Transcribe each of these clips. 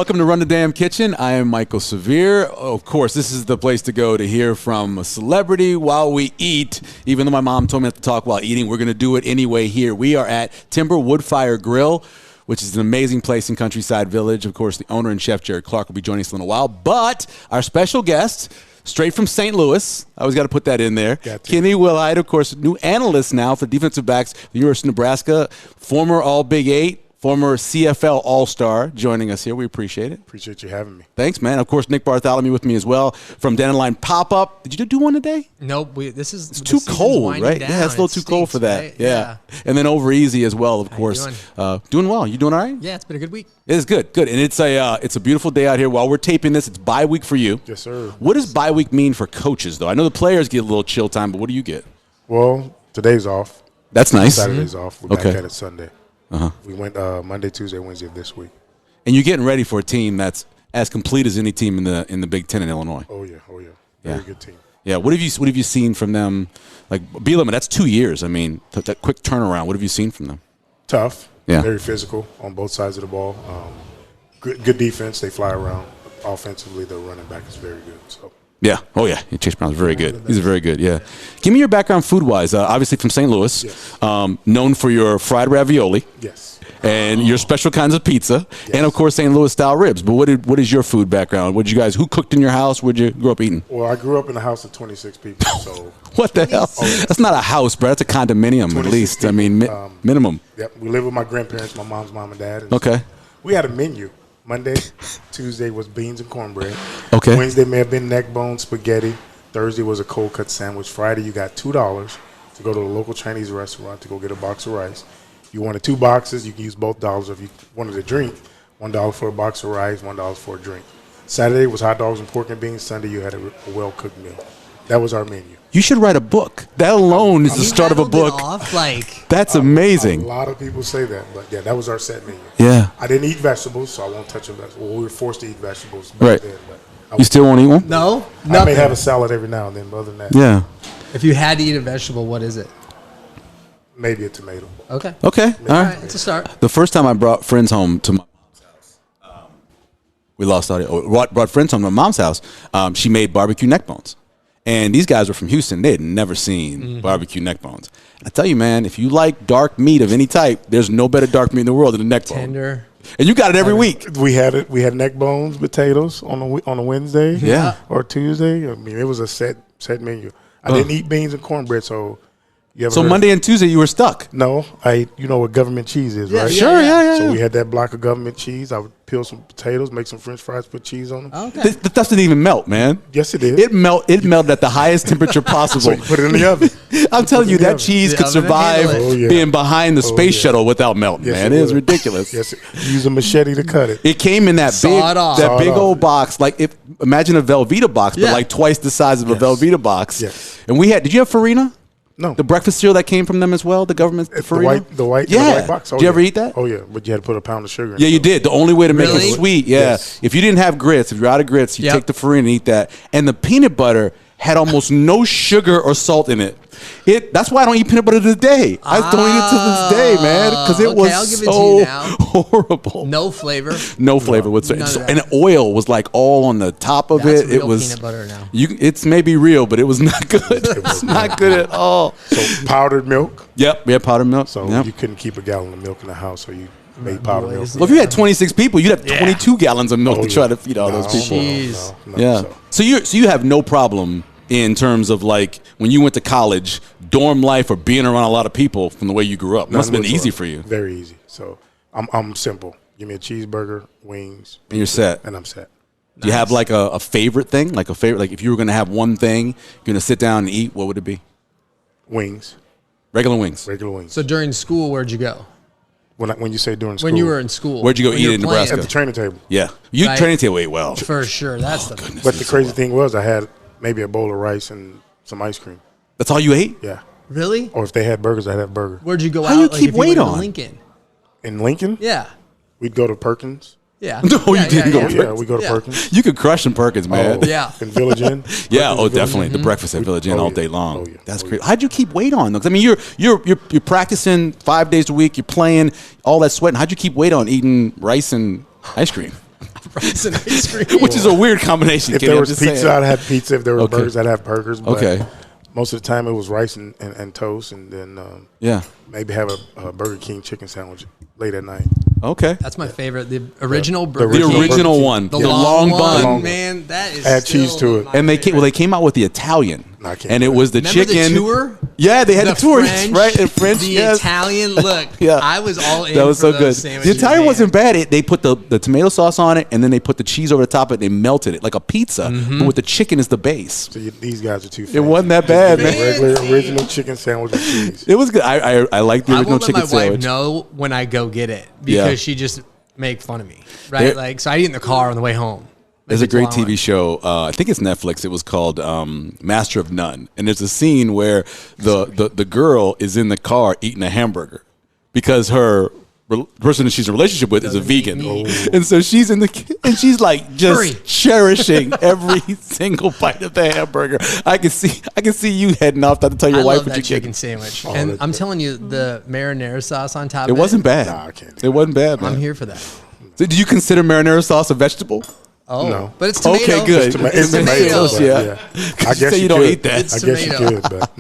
Welcome to Run the Damn Kitchen. I am Michael Severe. Of course, this is the place to go to hear from a celebrity while we eat. Even though my mom told me not to talk while eating, we're going to do it anyway here. We are at Timber Woodfire Grill, which is an amazing place in Countryside Village. Of course, the owner and chef, Jared Clarke, will be joining us in a while. But our special guest, straight from St. Louis, I always got to put that in there. Kenny Wilhite, of course, new analyst now for defensive backs, the University of Nebraska, former All-Big 8. Former CFL All-Star joining us here. We appreciate it. Appreciate you having me. Thanks, man. Of course, Nick Bartholomew with me as well from Dandelion Pop-Up. Did you do one today? Nope. It's too cold, right? Down. Yeah, it's a little too cold for that. Right? Yeah. And then Over Easy as well, of course. Doing well. You doing all right? Yeah, it's been a good week. It is good. Good. And it's a beautiful day out here. While we're taping this, it's bye week for you. Yes, sir. What does bye week mean for coaches, though? I know the players get a little chill time, but what do you get? Well, today's off. That's nice. Saturday's off. We're back at it Sunday. Uh-huh. We went Monday, Tuesday, Wednesday of this week. And you're getting ready for a team that's as complete as any team in the Big Ten in Illinois. Oh yeah. Very good team. Yeah. What have you seen from them? Like Bielema, that's 2 years. I mean, that quick turnaround. What have you seen from them? Tough. Yeah. Very physical on both sides of the ball. Good defense. They fly around. Offensively, their running back is very good. So. Yeah. Oh, yeah. Chase Brown's very good. He's very good, yeah. Give me your background food-wise. Obviously from St. Louis, yes. Known for your fried ravioli. Yes. And your special kinds of pizza. Yes. And, of course, St. Louis-style ribs. But what is your food background? Who cooked in your house? Where'd you grow up eating? Well, I grew up in a house of 26 people. So what the hell? Oh, yeah. That's not a house, bro. That's a condominium, at least. People. I mean, minimum. Yep. We lived with my grandparents, my mom's mom and dad. And okay. So we had a menu. Monday, Tuesday was beans and cornbread. Okay. Wednesday may have been neck bone, spaghetti. Thursday was a cold cut sandwich. Friday, you got $2 to go to the local Chinese restaurant to go get a box of rice. If you wanted 2 boxes, you can use both dollars. If you wanted a drink, $1 for a box of rice, $1 for a drink. Saturday was hot dogs and pork and beans. Sunday, you had a well-cooked meal. That was our menu. You should write a book. That alone is the start of a book. That's amazing. A lot of people say that, but yeah, that was our set menu. Yeah. I didn't eat vegetables, so I won't touch a vegetable. Well, we were forced to eat vegetables back right. then. But you still won't eat one? No. I may have a salad every now and then, but other than that. Yeah. If you had to eat a vegetable, what is it? Maybe a tomato. Okay. Okay. All right. It's a start. The first time I brought friends home to my mom's house, we lost audio. Brought friends home to my mom's house. She made barbecue neck bones. And these guys were from Houston. They had never seen barbecue neck bones. I tell you, man, if you like dark meat of any type, there's no better dark meat in the world than a neck bone. Tender. And you got it every week. We had it. We had neck bones, potatoes on a Wednesday, or Tuesday. I mean, it was a set menu. I didn't eat beans and cornbread, so. So Monday and Tuesday you were stuck? No, you know what government cheese is, right? Sure, yeah. So we had that block of government cheese. I would peel some potatoes, make some French fries, put cheese on them. Okay. The stuff didn't even melt, man. Yes, it did. It melted at the highest temperature possible. So you put it in the oven. I'm telling you, that cheese could survive being behind the space shuttle without melting, man. It is ridiculous. Yes, use a machete to cut it. It came in that big old box. Imagine a Velveeta box, but like twice the size of a Velveeta box. Yes. And did you have Farina? No. The breakfast cereal that came from them as well, the government Farina? The white box. Did you ever eat that? Oh, yeah, but you had to put a pound of sugar in it. Yeah, you did. The only way to make it sweet, Yes. If you didn't have grits, if you're out of grits, you take the Farina and eat that. And the peanut butter had almost no sugar or salt in it. That's why I don't eat peanut butter today. I don't eat it to this day, man, because it was so horrible. No flavor. No flavor whatsoever. And oil was like all on the top of it. It was peanut butter now. It's maybe real, but it was not good. It's not good at all. So powdered milk. Yep, we had powdered milk. So you couldn't keep a gallon of milk in the house, so you made powdered milk. Well, if you had 26 people, you'd have 22 gallons of milk to try to feed all those people. No, So you have no problem in terms of like when you went to college, dorm life, or being around a lot of people from the way you grew up. Must have been easy for you. Very easy. So I'm simple. Give me a cheeseburger, wings, and you're set. And I'm set. Do you have like a favorite thing? Like if you were going to have one thing, you're going to sit down and eat, what would it be? Wings. Regular wings. Regular wings. So during school, where'd you go? When you say during school. When you were in school. Where'd you go eat in Nebraska? At the training table. Yeah. Training table ate well. For sure. That's But the crazy thing was I had maybe a bowl of rice and some ice cream. That's all you ate? Yeah. Really? Or if they had burgers, I'd have burger. Where'd you go How out? do you keep weight on? Lincoln. In Lincoln? Yeah. We'd go to Perkins. Yeah. No, you didn't go to Perkins. Yeah, we go to Perkins. You could crush in Perkins, man. Yeah. In Village Inn. Yeah, definitely. The breakfast at Village Inn all day long. Oh, yeah. That's crazy. How'd you keep weight on? Because I mean, you're practicing 5 days a week. You're playing all that sweat. And how'd you keep weight on eating rice and ice cream? Rice and ice cream. Which is a weird combination. If Kenny, there I'm was just pizza, saying. I'd have pizza. If there were Okay. burgers, I'd have burgers. But Okay. most of the time, it was rice and toast, and then Yeah. maybe have a Burger King chicken sandwich late at night. Okay. That's my favorite. The original The Burger The King. original King. one. The The long, long bun. one, man. That is Add cheese still to it. my And they favorite. came out with the Italian. No, I can't And do it that. was the Remember chicken. the tour? Yeah, they had the tour, French, right? In French, the yes. Italian look. Yeah. I was all in. That was for so good. those The sandwiches, Italian man. wasn't bad. They put the tomato sauce on it, and then they put the cheese over the top of it. They melted it like a pizza, but with the chicken as the base. So these guys are too fancy. It wasn't that bad, Just man. give me a regular original chicken sandwich with cheese. It was good. I like the I original won't let chicken my wife sandwich. know when I go get it because Yeah. she just make fun of me, right? There- Like, so I eat in the car on the way home. There's a Like, great that's all I TV show. I think it's Netflix. It was called Master of None, and there's a scene where the girl is in the car eating a hamburger because her person that she's in a relationship with is a vegan, and so she's and she's like just Hurry. cherishing every single bite of the hamburger. I can see you heading off not to tell your I wife love what that you're chicken getting. sandwich, and I'm telling you, the marinara sauce on top. It of wasn't bad. Nah, I can't do It wasn't bad, man. I'm here for that. So do you consider marinara sauce a vegetable? Oh, No. but it's tomato. Okay, good. It's tomatoes, tomato. but Yeah. I You guess say you you don't could. eat that. It's I guess you tomato. could, but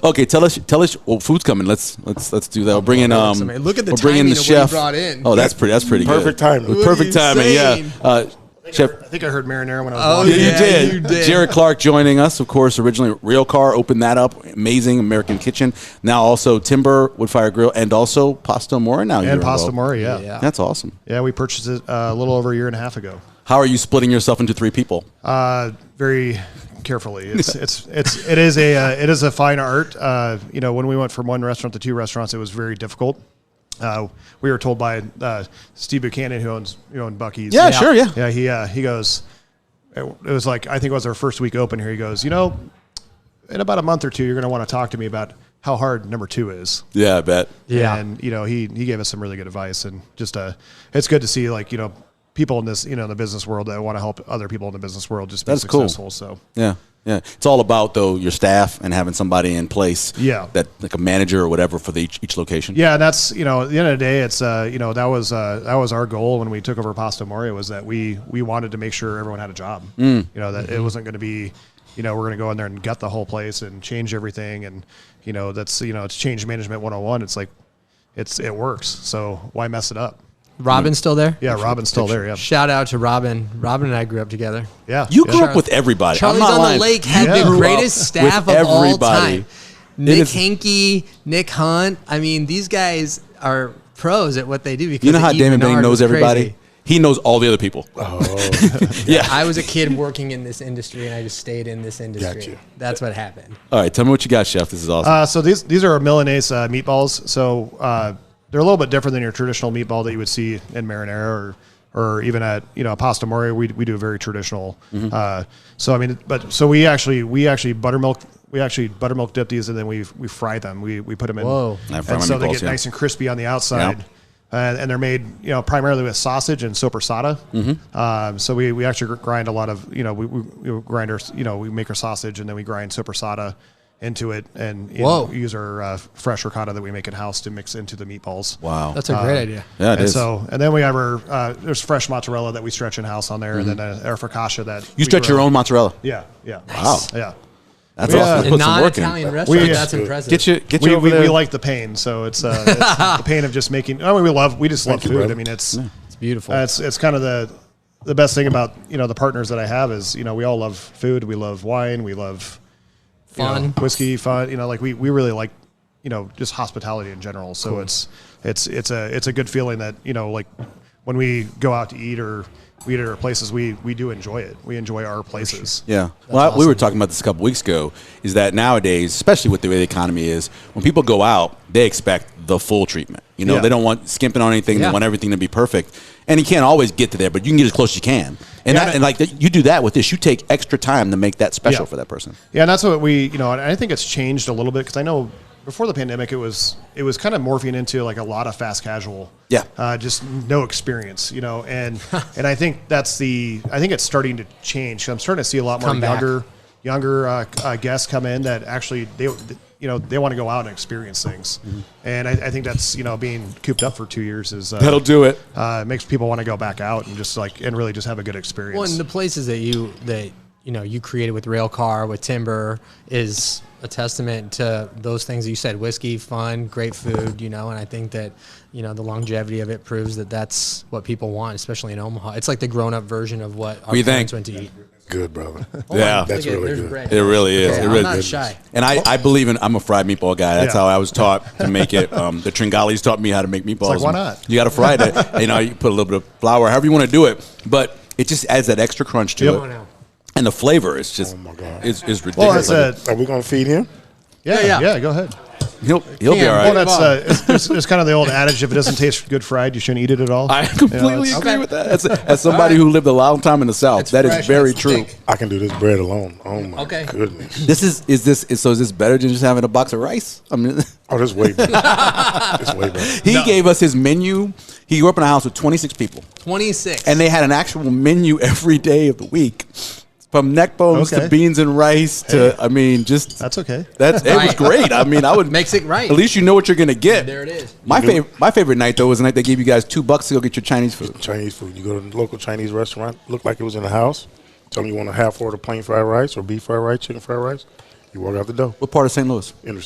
no. Okay, tell us. Well, food's coming. Let's do that. We'll bring in Look at the we'll bring in timing the of what you chef. brought in. Oh, that's pretty Perfect good. timing. Perfect timing. Yeah. Insane. Chef. I think I heard marinara when I was Oh, walking. Yeah, yeah, you did. Jared Clarke joining us, of course. Originally, Real Car opened that up. Amazing American Kitchen. Now also Timber Woodfire Grill and also Pasta Mora. Now And you're Pasta involved. Mori, Yeah. That's awesome. Yeah, we purchased it a little over a year and a half ago. How are you splitting yourself into 3 people? Very carefully. It is a fine art. When we went from one restaurant to 2 restaurants, it was very difficult. We were told by Steve Buchanan, who owns Buc-ee's. Yeah, sure, yeah. Yeah, he goes. It was like, I think it was our first week open here. He goes, in about a month or 2, you're going to want to talk to me about how hard number 2 is. Yeah, I bet. Yeah. And he gave us some really good advice, and just it's good to see people in this the business world that want to help other people in the business world just be That's cool. successful. So Yeah. It's all about though your staff and having somebody in place. Yeah. That like a manager or whatever for each location. yeah, and that's at the end of the day, it's that was our goal when we took over Pasta Mori, was that we wanted to make sure everyone had a job. That it wasn't going to be we're going to go in there and gut the whole place and change everything, and that's it's change management 101. It's like it works, so why mess it up? Robin's still there? Yeah, Robin's still there. Yeah, Shout out to Robin. Robin and I grew up together. yeah. You grew yeah. up with everybody. Charlie's I'm not on lying. the Lake had Yeah. the Grew greatest up staff with of all everybody. time. Nick is- Henke, Nick Hunt. I mean, these guys are pros at what they do. Because You know how Eve Damon Benning Menard knows was everybody? crazy. He knows all the other people. Yeah. I was a kid working in this industry, and I just stayed in this industry. Gotcha. That's what happened. All right, tell me what you got, Chef. This is awesome. So these are Milanese meatballs. So they're a little bit different than your traditional meatball that you would see in marinara or even at Pasta Mori. We do a very traditional. So we actually buttermilk. We actually buttermilk dip these, and then we fry them. We put them in. Whoa. I fry And my so they meatballs, get yeah. nice and crispy on the outside. Yep. And they're made, primarily with sausage and sopressata. So we actually grind a lot of, we grind our, we make our sausage and then we grind sopressata into it, and Whoa. we use our fresh ricotta that we make in house to mix into the meatballs. Wow. That's a great idea. Yeah, it And is. and then we have our there's fresh mozzarella that we stretch in house on there, and then our focaccia that You we stretch your grill. own mozzarella. Yeah. Wow. Yeah. That's Yeah. awesome. A Put some work in. non-Italian restaurant, We- that's impressive. Get you We, over there. we like the pain, so it's the pain of just making. I mean, we just love you, food. brother. I mean, it's It's beautiful. it's kind of the best thing about the partners that I have is we all love food, we love wine, we love Fun. whiskey, fun. Like we really like just hospitality in general. So it's a good feeling that like when we go out to eat or we eat at our places, we do enjoy it. We enjoy our places. Yeah. Well, we were talking about this a couple weeks ago, is that nowadays, especially with the way the economy is, when people go out, they expect the full treatment. Yeah. They don't want skimping on anything. Yeah. They want everything to be perfect. And you can't always get to there, but you can get as close as you can. And, Yeah, you do that with this. You take extra time to make that special Yeah. for that person. Yeah, and that's what we, and I think it's changed a little bit because I know before the pandemic it was kind of morphing into like a lot of fast casual. Yeah. Just no experience, and I think I think it's starting to change. I'm starting to see a lot more Come back. younger guests come in that actually they want to go out and experience things. And I think that's, being cooped up for 2 years is That'll do it. makes people want to go back out and just and really just have a good experience. Well, and the places that you created with Railcar, with Timber, is a testament to those things that you said: whiskey, fun, great food. And I think that the longevity of it proves that that's what people want, especially in Omaha. It's like the grown-up version of what our parents went to eat. Good, brother. Yeah. That's really good. Bread. It really is. Okay, It really I'm not is. shy. And I believe I'm a fried meatball guy. That's Yeah. how I was taught to make it. The Tringalis taught me how to make meatballs. like, why not? You got to fry it. You put a little bit of flour, however you want to do it. But it just adds that extra crunch to it. And the flavor is just, Oh, my God. is well, ridiculous. that's Are we going to feed him? yeah, go ahead. He'll be Damn, all right. Well, that's it's kind of the old adage: if it doesn't taste good fried, you shouldn't eat it at all. I completely it's- agree with that. As somebody who lived a long time in the South, It's that is fresh, very it's true. thick. I can do this bread alone. Oh, my goodness. This is this better than just having a box of rice? I mean, Oh, this is way better. This is way better. he gave us his menu. He grew up in a house with 26 people, 26. and they had an actual menu every day of the week, from neck bones to Okay. beans and rice to That's okay. it was Right. great. I mean, I would Makes it right. At least you know what you're gonna get. There it is. My favorite night though was the night they gave you guys $2 to go get your Chinese food. Chinese food. You go to the local Chinese restaurant, look like it was in the house. Tell them you want a half order plain fried rice or beef fried rice, chicken fried rice. You walk out the door. What part of St. Louis? In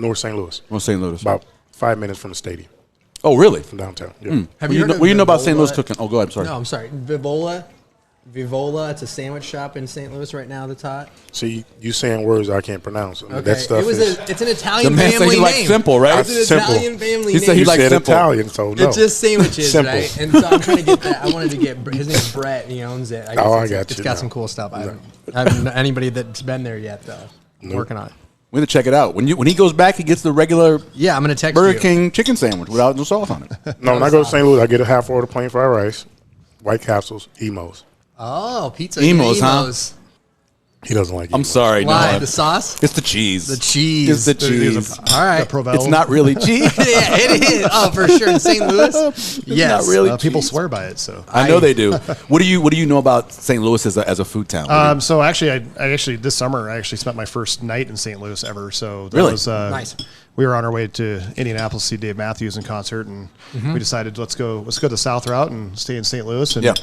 North St. Louis. North St. Louis. About 5 minutes from the stadium, Oh, really? from downtown. Yeah. Have What do you know about St. Louis cooking? Oh, go ahead. I'm sorry. No, I'm sorry. Vivola. It's a sandwich shop in St. Louis right now. That's hot. See, you saying words I can't pronounce. I mean, Okay. that stuff is. It's an Italian The man said family he likes name. simple, right? It's an Simple. Italian family He name. said he You likes said simple. Italian, so no. It's just sandwiches, Simple. right? And so I'm trying to get that. I wanted to get his name's Brett, and he owns it. I I it's, got It's you got now. some cool stuff. I haven't anybody that's been there yet though. I'm working on it. We have to check it out. When he goes back, he gets the regular Yeah, I'm gonna text Burger you. King chicken sandwich without no sauce on it. No, when I go to St. Louis, I get a half order plain fried rice, white capsules, emos. Oh, pizza. Emos, huh? Emos. He doesn't like I'm emos. sorry, Why? no. The sauce? It's the cheese. The cheese. It's the cheese. All right. Provel. It's not really cheese. Yeah, it is. Oh, for sure. In St. Louis? Yes. not really. People cheese. swear by it. So, I know they do. What do you know about St. Louis as a food town? so actually, I actually this summer I actually spent my first night in St. Louis ever. So that Really? was Nice. We were on our way to Indianapolis to see Dave Matthews in concert, and we decided let's go the south route and stay in St. Louis. And Yeah.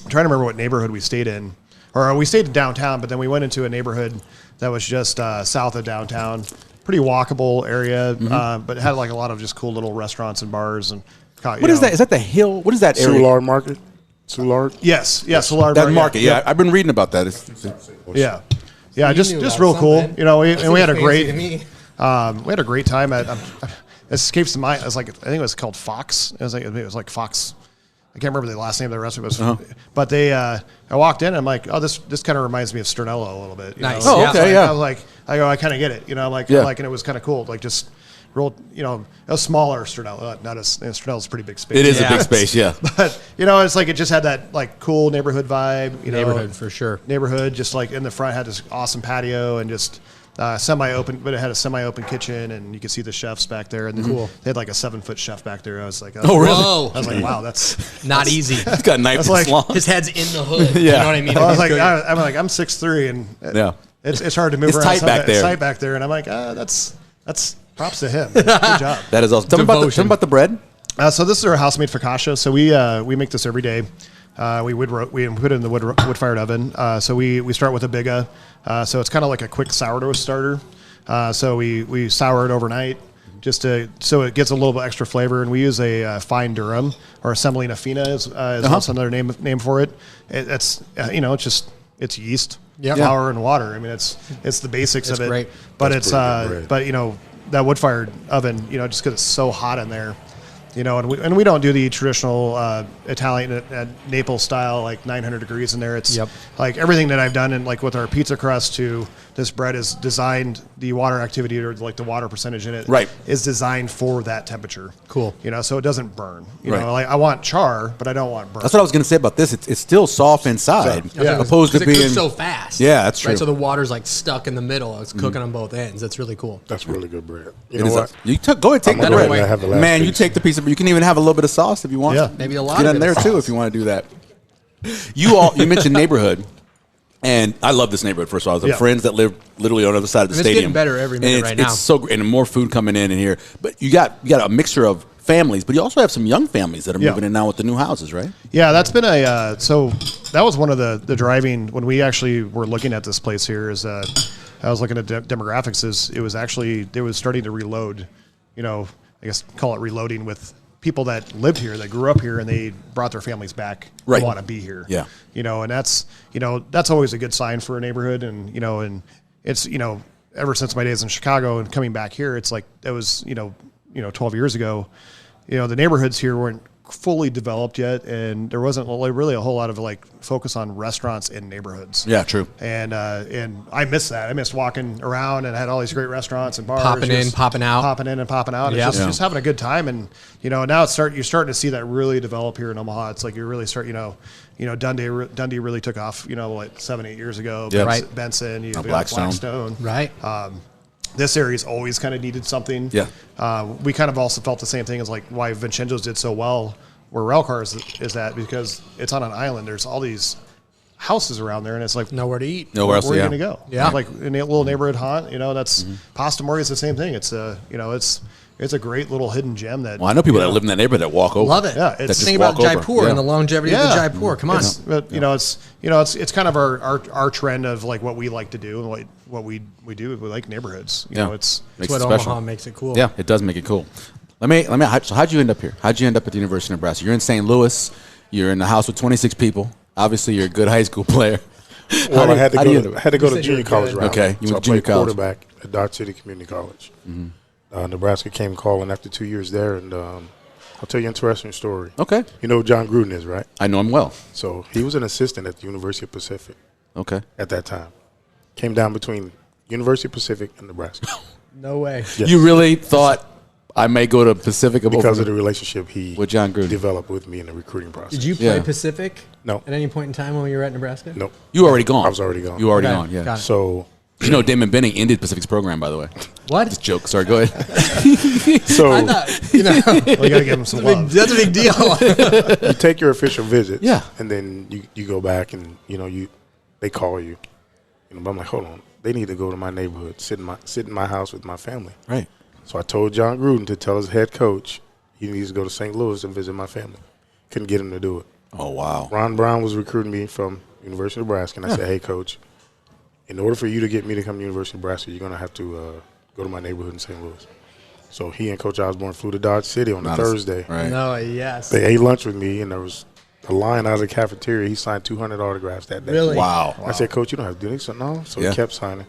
I'm trying to remember what neighborhood we stayed in, or we stayed downtown, but then we went into a neighborhood that was just south of downtown, pretty walkable area, but it had like a lot of just cool little restaurants and bars. And What is that? Is that the hill? What is that area? Soulard Market? Soulard? Yes, Solar That market. Yeah, I've been reading about that. yeah. Just knew just about real cool. something. You know, we had a Fancy great to me. we had a great time at. It escapes to mind. It was like I think it was called Fox. It was like Fox. I can't remember the last name of the restaurant. But they, I walked in and I'm like, oh, this kind of reminds me of Sternello a little bit. You Nice. know? Oh, okay, yeah. I was like, I kind of get it. You know, and it was kind of cool. Like just real, a smaller Sternello, not as Sternello's a pretty big space. It is a Yeah. big space. Yeah. But it's like it just had that like cool neighborhood vibe. Neighborhood, for sure. Neighborhood, just like in the front had this awesome patio and just semi-open, but it had a semi-open kitchen and you could see the chefs back there. And Cool. They had like a 7-foot chef back there. I was like, Oh, really? Whoa. I was like, wow, that's. Not easy. He's got a knife That's this like- long. His head's in the hood. You Yeah. know what I mean? I was He's like, cooking. I'm 6'3", and Yeah. it's hard to move It's around. tight back there. It's tight back there, and I'm like, that's props to him. Good job. That is awesome. Tell me about the bread. So this is our house-made focaccia. So we make this every day. We put it in the wood-fired oven. So we start with a biga. So it's kind of like a quick sourdough starter. So we sour it overnight so it gets a little bit extra flavor. And we use a fine durum or a semolina fina is also another name for it. It's yeast, Yep. flour, and water. I mean it's the basics It's of it. great. But That's it's pretty good bread. that wood-fired oven, just because it's so hot in there. And we don't do the traditional Italian Naples style, like 900 degrees in there. It's Yep. like everything that I've done, and like with our pizza crust to this bread is designed, the water activity or like the water percentage in it Right. is designed for that temperature. Cool. So it doesn't burn. Right. Like I want char, but I don't want burn. That's what I was going to say about this. It's still soft inside, Yeah. opposed to 'Cause it being cooks so fast. Yeah, that's true. Right, so the water's like stuck in the middle. It's cooking on both ends. That's really cool. That's really good bread. You It know is what? go ahead, take I'm the gonna go bread. ahead and have the last Man, you piece. take the piece of. You can even have a little bit of sauce if you want. Yeah. Maybe a lot Get of in it there is too sauce. if you want to do that. You mentioned neighborhood. And I love this neighborhood. First of all, I have Yeah. friends that live literally on the other side of the It's stadium. getting better every minute and right now. It's so great, and more food coming in here. But you got a mixture of families, but you also have some young families that are Yeah. moving in now with the new houses, right? Yeah, that's been so that was one of the driving when we actually were looking at this place here is I was looking at demographics is it was actually they was starting to reload, I guess call it reloading with people that lived here, that grew up here, and they brought their families back Right. who want to be here. Yeah. And that's always a good sign for a neighborhood. And, and it's, ever since my days in Chicago and coming back here, it's like that was, 12 years ago, the neighborhoods here weren't fully developed yet. And there wasn't really a whole lot of like focus on restaurants in neighborhoods. Yeah, true. And I miss that. I missed walking around and had all these great restaurants and bars. Popping in, popping out. Popping in and popping out. Yeah. It's just having a good time. And, now you're starting to see that really develop here in Omaha. It's like you really start, Dundee really took off, like 7-8 years ago. Yeah. Right. Benson, you Blackstone. Right. This area's always kind of needed something. Yeah. We kind of also felt the same thing as like why Vincenzo's did so well where Railcar is at because it's on an island. There's all these houses around there, and it's like Nowhere to eat. Nowhere else, where are you yeah. going to go? Yeah. Like in a little neighborhood haunt, that's Pasta Mori is the same thing. It's it's a great little hidden gem that. Well, I know people that live in that neighborhood that walk over. Love it. Yeah, That it's just Think about walk over. Jaipur Yeah. and the longevity of the Jaipur. Come on. But it's kind of our trend of like what we like to do and what we do. We like neighborhoods. Yeah. It's Makes That's it what special. Omaha makes it cool. Yeah, it does make it cool. So how'd you end up here? How'd you end up at the University of Nebraska? You're in St. Louis. You're in the house with 26 people. Obviously, you're a good high school player. Well, I had to how do you- go to said you junior were college good. route. Okay, you so went I to junior played college. quarterback at Dodge City Community College. Nebraska came calling after 2 years there, and I'll tell you an interesting story. Okay. You know who John Gruden is, right? I know him well. So he was an assistant at the University of Pacific Okay. at that time. Came down between University of Pacific and Nebraska. No way. Yes. You really thought I may go to Pacific Because of the relationship he With John Gruden. developed with me in the recruiting process. Did you play Yeah. Pacific? No. At any point in time when you were at Nebraska? Nope. You were already gone. I was already gone. You were already Okay, gone, yeah. got it. So You know, Damon Benning ended Pacific's program, by the way. What? Just joke. Sorry, go ahead. so I thought, you know, well, you got to give him some love. that's a big deal. you take your official visits, Yeah. and then you go back and they call you. But I'm like, hold on, they need to go to my neighborhood, sit in my house with my family. Right. So I told John Gruden to tell his head coach he needs to go to St. Louis and visit my family. Couldn't get him to do it. Oh, wow. Ron Brown was recruiting me from University of Nebraska, and I said, hey, coach, in order for you to get me to come to University of Nebraska, you're going to have to go to my neighborhood in St. Louis. So he and Coach Osborne flew to Dodge City on a Thursday. Right. No, yes. They ate lunch with me, and there was a line out of the cafeteria. He signed 200 autographs that day. Really? Wow. I said, Coach, you don't have to do this. So, no. So Yeah. he kept signing.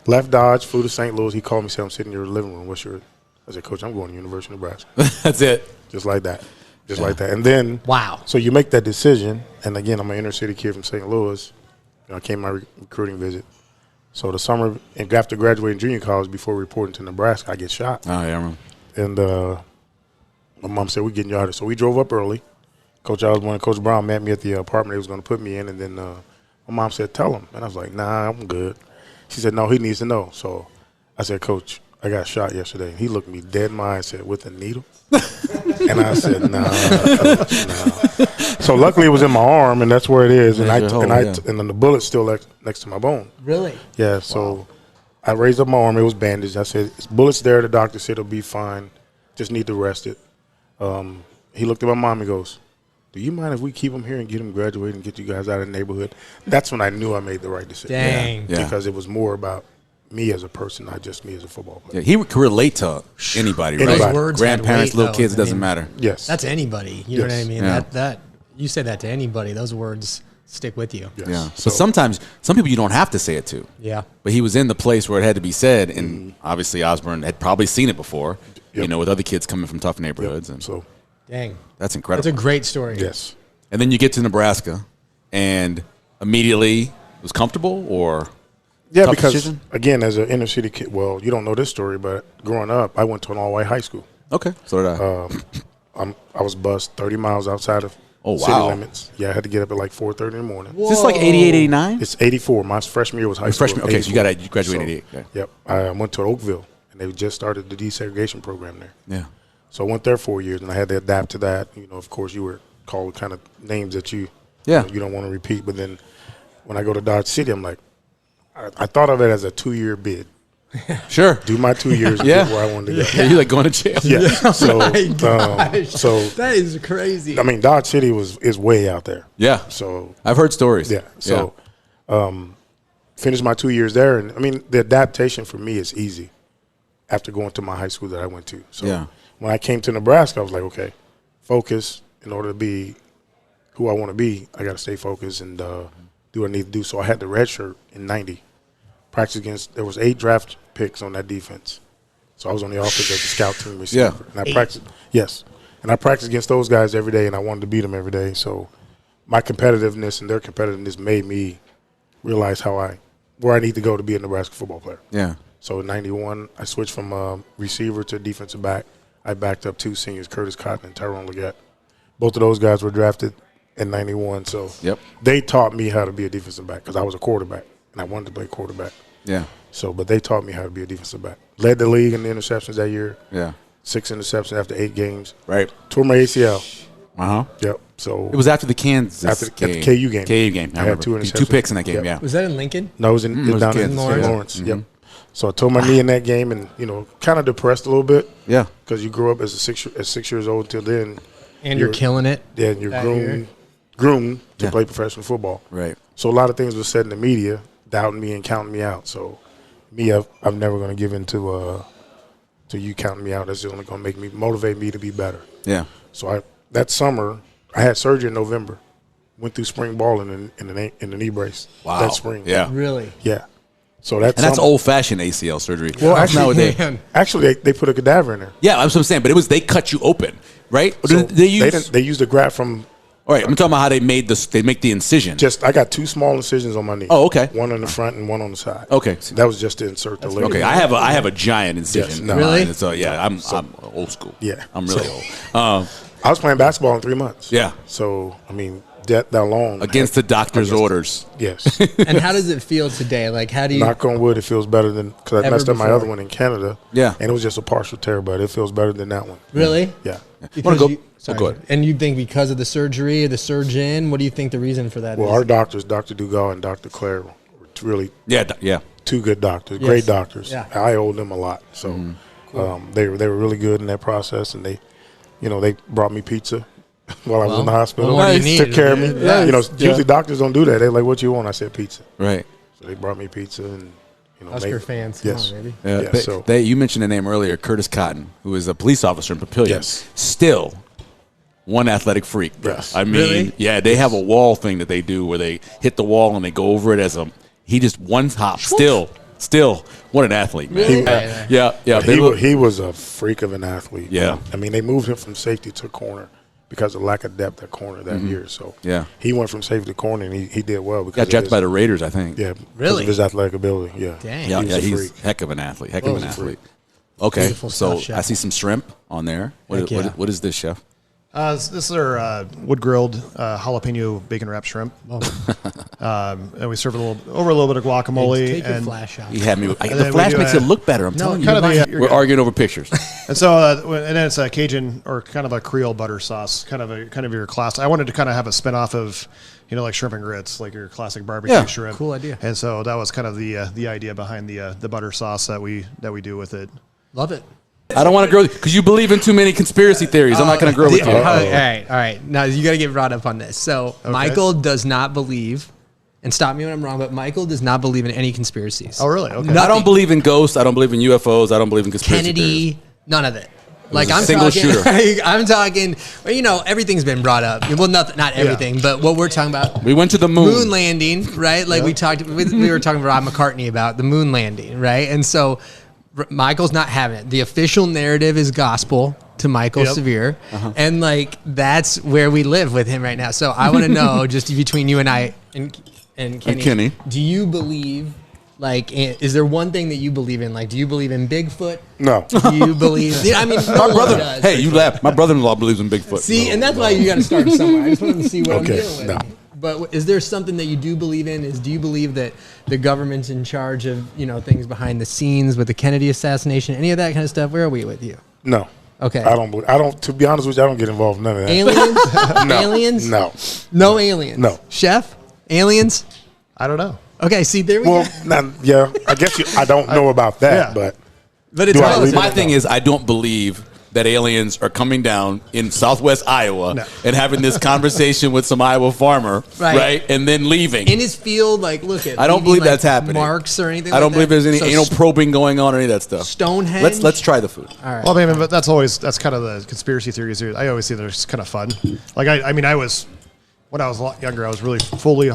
Left Dodge, flew to St. Louis. He called me, said, I'm sitting in your living room. What's your – I said, Coach, I'm going to University of Nebraska. That's it. Just like that. Just like that. And then Wow. so you make that decision, and again, I'm an inner city kid from St. Louis. I came my recruiting visit. So the summer, and after graduating junior college, before reporting to Nebraska, I get shot. Oh, yeah, I remember. And my mom said, we're getting you out of here. So we drove up early. Coach Osborne and Coach Brown met me at the apartment they was going to put me in, and then my mom said, tell him. And I was like, nah, I'm good. She said, no, he needs to know. So I said, Coach, I got shot yesterday. And he looked me dead in my eye and said, with a needle? And I said, nah, Coach, nah. So luckily it was in my arm, and that's where it is. And and then the bullet's still next to my bone. Really? Yeah, so I raised up my arm. It was bandaged. I said, it's bullets there. The doctor said it'll be fine. Just need to rest it. He looked at my mom and goes, do you mind if we keep him here and get him graduated and get you guys out of the neighborhood? That's when I knew I made the right decision. Dang. Yeah. Because it was more about me as a person, not just me as a football player. Yeah, he could relate to anybody, right? Those words had Grandparents, weight, little though. kids, it I doesn't mean, matter. Yes. That's anybody. You know what I Yes. mean? Yeah. That you say that to anybody, those words stick with you. Yes. Yeah. So But sometimes, some people you don't have to say it to. Yeah. But he was in the place where it had to be said, and obviously Osborne had probably seen it before, Yep. with other kids coming from tough neighborhoods. And so Dang. that's incredible. That's a great story. yes. And then you get to Nebraska, and immediately it was comfortable, or Yeah, tough because decision? again, as an inner city kid, well, you don't know this story, but growing up, I went to an all-white high school. Okay, so did I. I was bused 30 miles outside of Oh, city wow. limits. Yeah, I had to get up at like 4:30 in the morning. Is this like 88, 89? It's 84. My freshman year was high school. Freshman. Okay, so you 84. you graduated in 88. Okay. Yep. I went to Oakville, and they just started the desegregation program there. Yeah. So I went there 4 years, and I had to adapt to that. Of course, you were called kind of names that you Yeah. you don't want to repeat. But then when I go to Dodge City, I'm like, I thought of it as a 2-year bid. Sure. Do my 2 years and get where I wanted to go. Yeah, you like going to jail. Yeah. So, so that is crazy. I mean, Dodge City is way out there. Yeah. So I've heard stories. yeah. So finished my 2 years there, and I mean, the adaptation for me is easy after going to my high school that I went to. So when I came to Nebraska, I was like, okay, focus. In order to be who I want to be, I got to stay focused and do what I need to do. So I had the red shirt in '90. Practice against. There was 8 draft picks on that defense, so I was on the offense as a scout team receiver. Yeah. And I practiced. Yes, and I practiced against those guys every day, and I wanted to beat them every day. So my competitiveness and their competitiveness made me realize where I need to go to be a Nebraska football player. Yeah. So in '91, I switched from receiver to defensive back. I backed up 2 seniors, Curtis Cotton and Tyrone Leggett. Both of those guys were drafted in '91, so they taught me how to be a defensive back because I was a quarterback and I wanted to play quarterback. Yeah. So, but they taught me how to be a defensive back. Led the league in the interceptions that year. Yeah. 6 interceptions after 8 games. Right. Tore my ACL. Uh-huh. Yep. So It was after the Kansas after the KU game. KU game. I had 2 remember. interceptions. 2 picks in that game, yeah. Was that in Lincoln? No, it was in it was down Kansas, in yeah. Lawrence. Yep. So I tore my knee in that game, and kind of depressed a little bit. Yeah. Because you grew up as 6 years old until then. And you're killing it. Yeah, and you're groomed to play professional football. Right. So a lot of things were said in the media, doubting me and counting me out. So I'm never going to give in to you counting me out. That's only going to motivate me to be better. Yeah. So that summer, I had surgery in November. Went through spring ball in the knee brace. Wow. That spring. Yeah. Really? Yeah. So that's old-fashioned ACL surgery. Well, nowadays. they put a cadaver in there. Yeah, that's what I'm saying. But they cut you open, right? Or So they used they used a graft from. All right, I'm talking about how they make the incision. I got 2 small incisions on my knee. Oh, okay. One on the front and one on the side. Okay. That was just to insert the leg. Okay, I have a giant incision. Yes, in no. mine. Really? So I'm old school. Yeah. I'm really old. I was playing basketball in 3 months. Yeah. So I mean that long Against the doctor's orders. Yes. And how does it feel today? Like, how do you? Knock on wood, it feels better than because I Ever messed up my before. other one in Canada. Yeah. And it was just a partial tear, but it feels better than that one. Really? Yeah. Because go- sorry. go ahead. And you think because of the surgery or the surgeon? What do you think the reason for that Well, is? our doctors, Dr. Dugal and Dr. Claire, were really Yeah. 2 good doctors, Yes. great doctors. Yeah. I owe them a lot. So they were really good in that process, and they brought me pizza while I was in the hospital. what do you need, Took care of me. dude? Nice. Usually doctors don't do that. They're like, "What you want?" I said, "Pizza." Right. So they brought me pizza, and Husker fans. Come Yes. on, baby. Yeah, you mentioned the name earlier, Curtis Cotton, who is a police officer in Papillion. Yes. Still one athletic freak. Yes. I mean, Really? yeah, they have a wall thing that they do where they hit the wall and they go over it as he just one hop. Still, what an athlete, man. Really? Yeah. He was a freak of an athlete. Yeah. I mean, they moved him from safety to corner because of lack of depth at corner that year. So Yeah. he went from safety to corner, and he did well because Got of drafted his- by the Raiders, I think. Yeah, because Really? of his athletic ability. Yeah. Dang. Yeah, He was a he's freak. heck of an athlete. He was a freak. Okay, Beautiful so stuff, Chef. I see some shrimp on there. Heck yeah. What is this, Chef? This is our wood grilled jalapeno bacon wrapped shrimp, and we serve a little bit of guacamole. Take your and flash out. He had me. The then we flash do makes a- it look better. I'm telling you. kind of We're arguing over pictures. And so, and then it's a Cajun or kind of a Creole butter sauce, kind of your class. I wanted to kind of have a spinoff of, like shrimp and grits, like your classic barbecue Yeah, shrimp. cool idea. And so that was kind of the idea behind the butter sauce that we do with it. Love it. I don't want to grow because you believe in too many conspiracy theories. I'm not going to grow with you. All right. Now you got to get brought up on this. So Michael does not believe, and stop me when I'm wrong, but Michael does not believe in any conspiracies. Oh, really? Okay. Nothing. I don't believe in ghosts. I don't believe in UFOs. I don't believe in conspiracy theories. Kennedy, none of it. was a I'm single talking, shooter. I'm talking. Everything's been brought up. Well, not everything, but what we're talking about. We went to the moon. Landing, right? Like we were talking to Rob McCartney about the moon landing, right? And so Michael's not having it. The official narrative is gospel to Michael Severe, and that's where we live with him right now. So I want to know, just between you and I and Kenny, do you believe? Is there one thing that you believe in? Do you believe in Bigfoot? No. Do you believe? I mean, My brother. Hey, you laugh. My brother-in-law believes in Bigfoot. See, and that's why you got to start somewhere. I just wanted to see what Okay, I'm dealing with. no. But is there something that you do believe in? Do you believe that the government's in charge of things behind the scenes with the Kennedy assassination, any of that kind of stuff? Where are we with you? No. Okay. I don't. To be honest with you, I don't get involved in none of that. Aliens? No. Aliens? No. No aliens. No. Chef? Aliens? I don't know. Okay, see, there we Well, go. yeah, I guess I don't know about that, Yeah. But it's Do I all believe My thing is, I don't believe that aliens are coming down in Southwest Iowa and having this conversation with some Iowa farmer, right? And then leaving. in his field. Like, look at. I don't believe that's happening. Marks or anything. I don't like believe that. there's any So anal probing going on or any of that stuff. Stonehenge. Let's try the food. All right. Well, I mean, but that's kind of the conspiracy theories. I always see they're just kind of fun. Like, I was when I was a lot younger, I was really fully,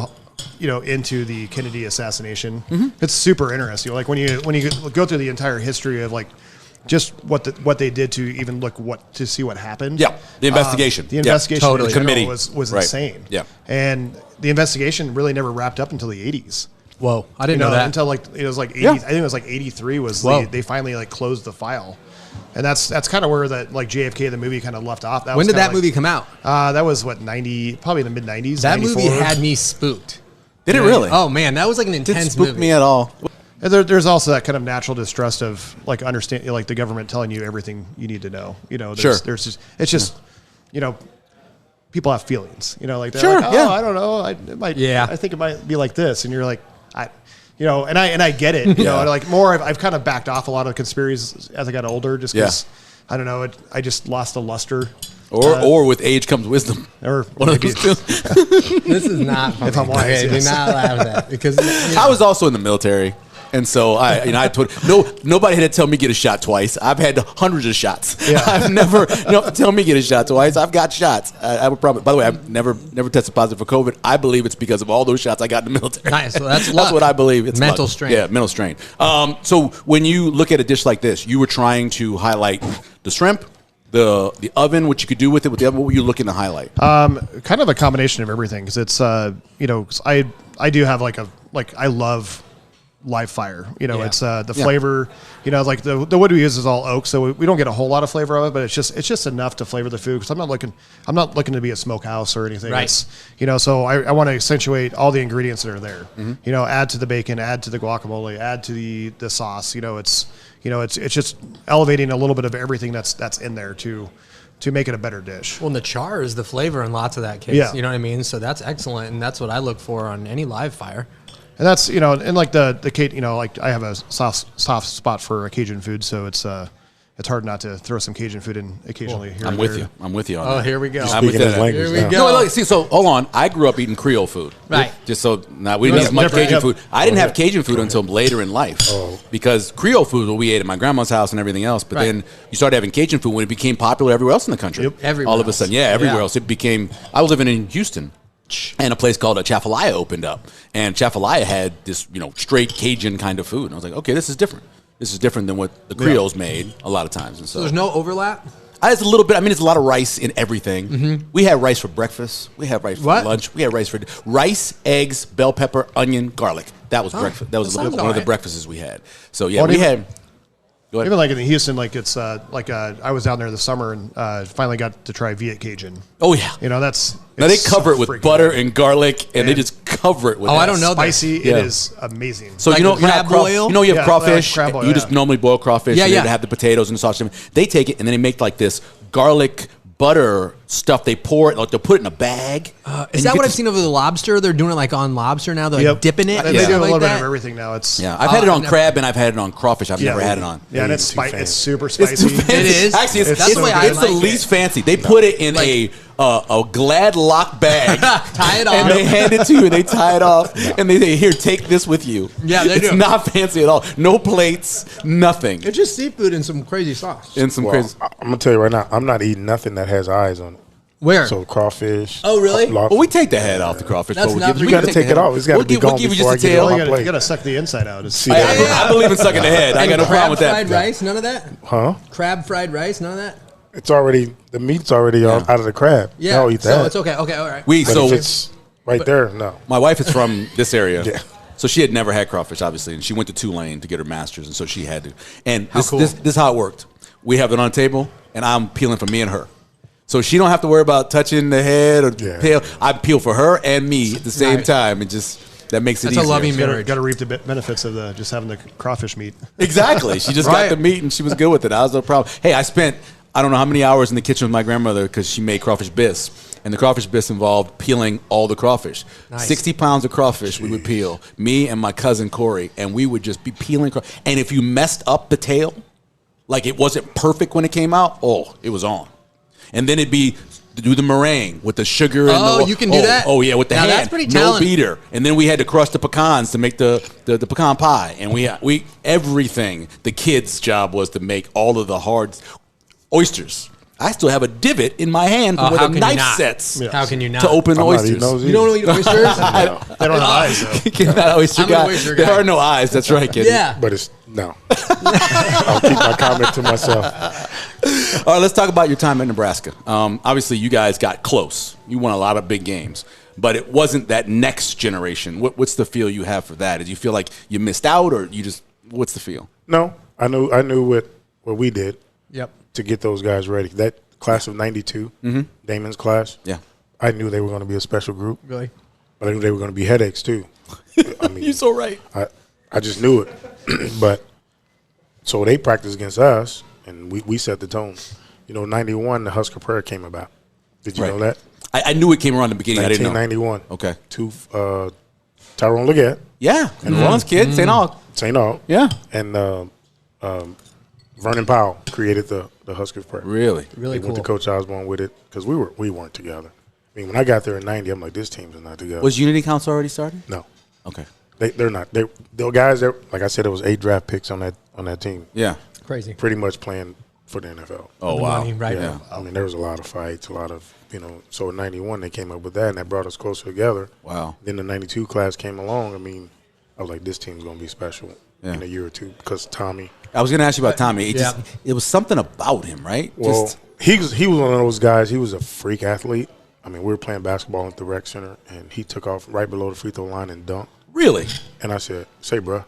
into the Kennedy assassination. It's super interesting. Like when you go through the entire history of like just what they did to even to see what happened. Yeah, the investigation. The investigation totally. in general Committee. was Right. insane. Yeah. And the investigation really never wrapped up until the 80s. Whoa, I didn't know that. Until like it was like 80. Yeah. I think it was like 83 was Whoa. they finally like closed the file. And that's kind of where that like JFK the movie kind of left off. When was did kinda that movie come out? That was what 90, probably in the mid 90s. That 94. movie had me spooked. Did it really? Oh man, that was like an Didn't intense spook movie. me at all. And there's also that kind of natural distrust of like understand like the government telling you everything you need to know. Sure. There's just it's just people have feelings. Like they're Sure, like, yeah. I don't know. I think it might be like this, and you're like, and I get it. Yeah. Like more, I've kind of backed off a lot of conspiracies as I got older, just because I don't know. I just lost a luster. Or with age comes wisdom. Or One of maybe those two. This is not funny. If I'm wise, Okay, yes. do not laugh at that because I was also in the military. And so I told nobody had to tell me get a shot twice. I've had hundreds of shots. Yeah. I've never you don't have to tell me get a shot twice. I've got shots. I would probably. By the way, I've never tested positive for COVID. I believe it's because of all those shots I got in the military. Nice. Well, that's that's luck. what I believe. It's Mental luck. strain. Yeah, mental strain. So when you look at a dish like this, you were trying to highlight the shrimp, the oven, what you could do with it. With the oven, what were you looking to highlight? kind of a combination of everything because it's 'cause I do have I love live fire. It's the flavor. Like the wood we use is all oak, so we don't get a whole lot of flavor of it, but it's just enough to flavor the food. Because I'm not looking to be a smokehouse or anything. Right. It's so I want to accentuate all the ingredients that are there. Add to the bacon, add to the guacamole, add to the sauce. It's just elevating a little bit of everything that's in there to make it a better dish. Well, and the char is the flavor in lots of that case. Yeah. You know what I mean? So that's excellent, and that's what I look for on any live fire. And that's and like the like I have a soft spot for Cajun food, so it's hard not to throw some Cajun food in occasionally. Here I'm and with there. you. I'm with you on Oh, that. here we go. I'm with speaking you his on that. language Here we now. go. No, look, see, so hold on. I grew up eating Creole food. Right. Just so now we didn't eat as much Different. Cajun Yep. food. I didn't have Cajun food until later in life. Oh. Because Creole food was what we ate at my grandma's house and everything else. But Right. then you started having Cajun food when it became popular everywhere else in the country. Yep. Everywhere All of a else. sudden, everywhere Yeah. else. It became. I was living in Houston. And a place called Chafalaya opened up, and Chafalaya had this, straight Cajun kind of food. And I was like, okay, this is different. This is different than what the Creoles made a lot of times. And So there's no overlap? it's a little bit. I mean, it's a lot of rice in everything. We had rice for breakfast. We had rice for What? lunch. We had rice, eggs, bell pepper, onion, garlic. That was breakfast. That was that one sounds of the alright. breakfasts we had. So yeah, Well, we even- had. Go ahead. Even like in Houston, like it's I was down there this summer and finally got to try Viet Cajun. Oh yeah. That's Now they it's cover so it with freaking butter good. and garlic, and they And- just cover it with. Oh, that. I don't know that. Spicy. Yeah. It is amazing. So Like you know crab how boil? you have Yeah, crawfish. like crab boil, you just yeah. normally boil crawfish. Yeah, and yeah. They have the potatoes and the sausage. They take it and then they make like this garlic butter stuff. They pour it like they'll put it in a bag. And Is you that get what I've this- seen of the lobster? They're doing it like on lobster now. They're like Yep. dipping it. And and they stuff do a like little bit that? of everything now. It's Yeah, I've had it I've on never- crab and I've had it on crawfish. I've never had it on. Yeah, and Maybe it's too fancy. it's super It's spicy. too fancy. It is? Actually, it's, That's the way I it's the like least it. fancy. They put it in Like- a glad lock bag. Tie it And off. they hand it to you. They tie it off, and they say, "Here, take this with you." Yeah, they it's do. not fancy at all. No plates, nothing. It's just seafood and some crazy sauce. And some Well, crazy. I'm gonna tell you right now, I'm not eating nothing that has eyes on it. Where? So crawfish. Oh, really? lobster. Well, we take the head off the crawfish. That's but not- we You can gotta take the it head off. It's gotta We'll be give- we'll gone give you before just I a get it tail. on you my gotta, plate. you gotta suck the inside out. See that? I believe in sucking the head. I got no problem crab with that. fried rice? None of that? Huh? Crab fried rice? None of that? It's already the meat's already out of the crab. Yeah. I'll eat so that. it's okay. Okay, all right. We But so if it's right there, no. my wife is from this area. Yeah. So she had never had crawfish, obviously, and she went to Tulane to get her master's, and so she had to. And this, cool. this is how it worked. We have it on a table, and I'm peeling for me and her. So she don't have to worry about touching the head or Yeah. peel. I peel for her and me at the same Right. time, and just that makes it That's a easier. loving Gotta, marriage. gotta reap the benefits of the just having the crawfish meat. Exactly. She just Right. got the meat, and she was good with it. I was no problem. Hey, I spent I don't know how many hours in the kitchen with my grandmother because she made crawfish bis. And the crawfish bisque involved peeling all the crawfish. Nice. 60 pounds of crawfish we would peel, me and my cousin Corey, and we would just be peeling. And if you messed up the tail, like it wasn't perfect when it came out, it was on. And then it'd be do the meringue with the sugar. Oh, you can do that? Oh, yeah, with the Now, hand. that's pretty no talented. beater. And then we had to crush the pecans to make the pecan pie. And we everything. The kids' job was to make all of the hard oysters. I still have a divot in my hand Oh, where how the can you knife not? sets How can you not? to open I'm not oysters. eating those You don't eat oysters? They don't have eyes, though. Get that oyster I'm an guy. oyster There guy. are no eyes. That's right, kid. Yeah. But it's no. I'll keep my comment to myself. All right, let's talk about your time at Nebraska. Obviously, you guys got close. You won a lot of big games, but it wasn't that next generation. What's the feel you have for that? Did you feel like you missed out, or you just what's the feel? No, I knew what we did Yep. to get those guys ready. That class of '92, Damon's class. Yeah, I knew they were going to be a special group, Really? but I knew they were going to be headaches too. I mean, you're so right. I just knew it. But so they practiced against us, and we set the tone. You know, '91, the Husker prayer came about. Did you Right. know that? I knew it came around the beginning. I didn't know. 1991. Okay. Tyrone Leggett, Yeah, and Ron's kid, St. Aug. St. Aug, Yeah, and Vernon Powell created the Husker prayer. really. Really They went to cool. Coach Osborne with it because we weren't together. I mean, when I got there in '90, I'm like, this team is not together. Was Unity Council already started? No, Okay. they're not. They're guys that, like I said, there was 8 draft picks on that team, Yeah. Crazy. pretty much playing for the NFL. Oh The wow. money, right. Yeah, I mean, there was a lot of fights, a lot of So in '91, they came up with that, and that brought us closer together. Wow. Then the '92 class came along. I mean, I was like, this team's going to be special in a year or two because Tommy. I was going to ask you about Tommy. Yeah. It was something about him, right? Well, he was one of those guys. He was a freak athlete. I mean, we were playing basketball at the rec center, and he took off right below the free throw line and dunked. Really? And I said, "Say, bro,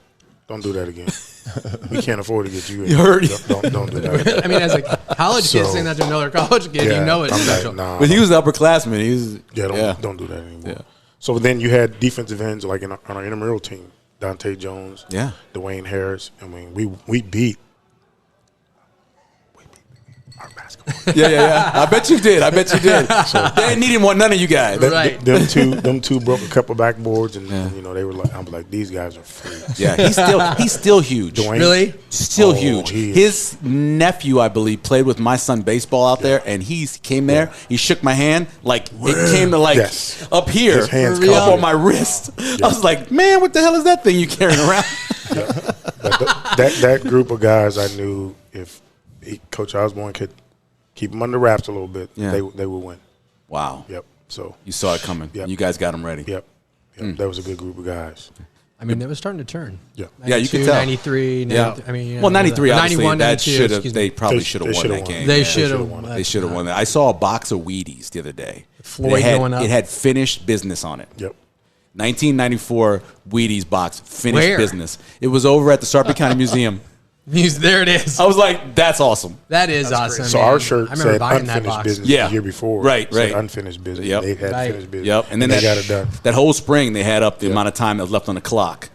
don't do that again. We can't afford to get you in. You heard- Don't do that." I mean, as a college kid So- saying that to another college kid, you know it's I'm special. like, nah, But he was an upperclassman. He was. don't do that anymore. Yeah. So then you had defensive ends like on our intramural team, Dante Jones, Yeah. Dwayne Harris. I mean, we beat our basketball. Yeah. I bet you did. They didn't want none of you guys. Right. Them two broke a couple backboards, and they were like, I'm like, these guys are freaks. Yeah, he's still huge. Dwayne, Really? Still Oh, huge. he is. His nephew, I believe, played with my son baseball out there, and he came there. He shook my hand like it came to Yes. up here, His hands up covered. on my wrist. I was like, man, what the hell is that thing you carrying around? But that group of guys, I knew if Coach Osborne could keep them under wraps a little bit, Yeah. they would win. Wow. Yep. So You saw it coming. Yep. You guys got them ready. yep. That was a good group of guys. I mean, it was starting to turn. Yeah. Yeah, you could 92, tell. 93, 93 I mean, well, 93, obviously, 91, that 92, should have. excuse They me. probably They should have won should've that won. game. They Yeah. should have should've won. won. They should have won that. I saw a box of Wheaties the other day. Floyd It had- going up. It had finished business on it. Yep. 1994 Wheaties box, finished Where? business. It was over at the Sarpy County Museum. There it is. I was like, that's awesome. That is awesome. So man. our shirt I remember said buying that unfinished box. business Yeah. the year before. Right, It said right. unfinished business. Yep. They had Right. finished business. Yep. And then they that, got it done. that whole spring, they had up the amount of time that was left on the clock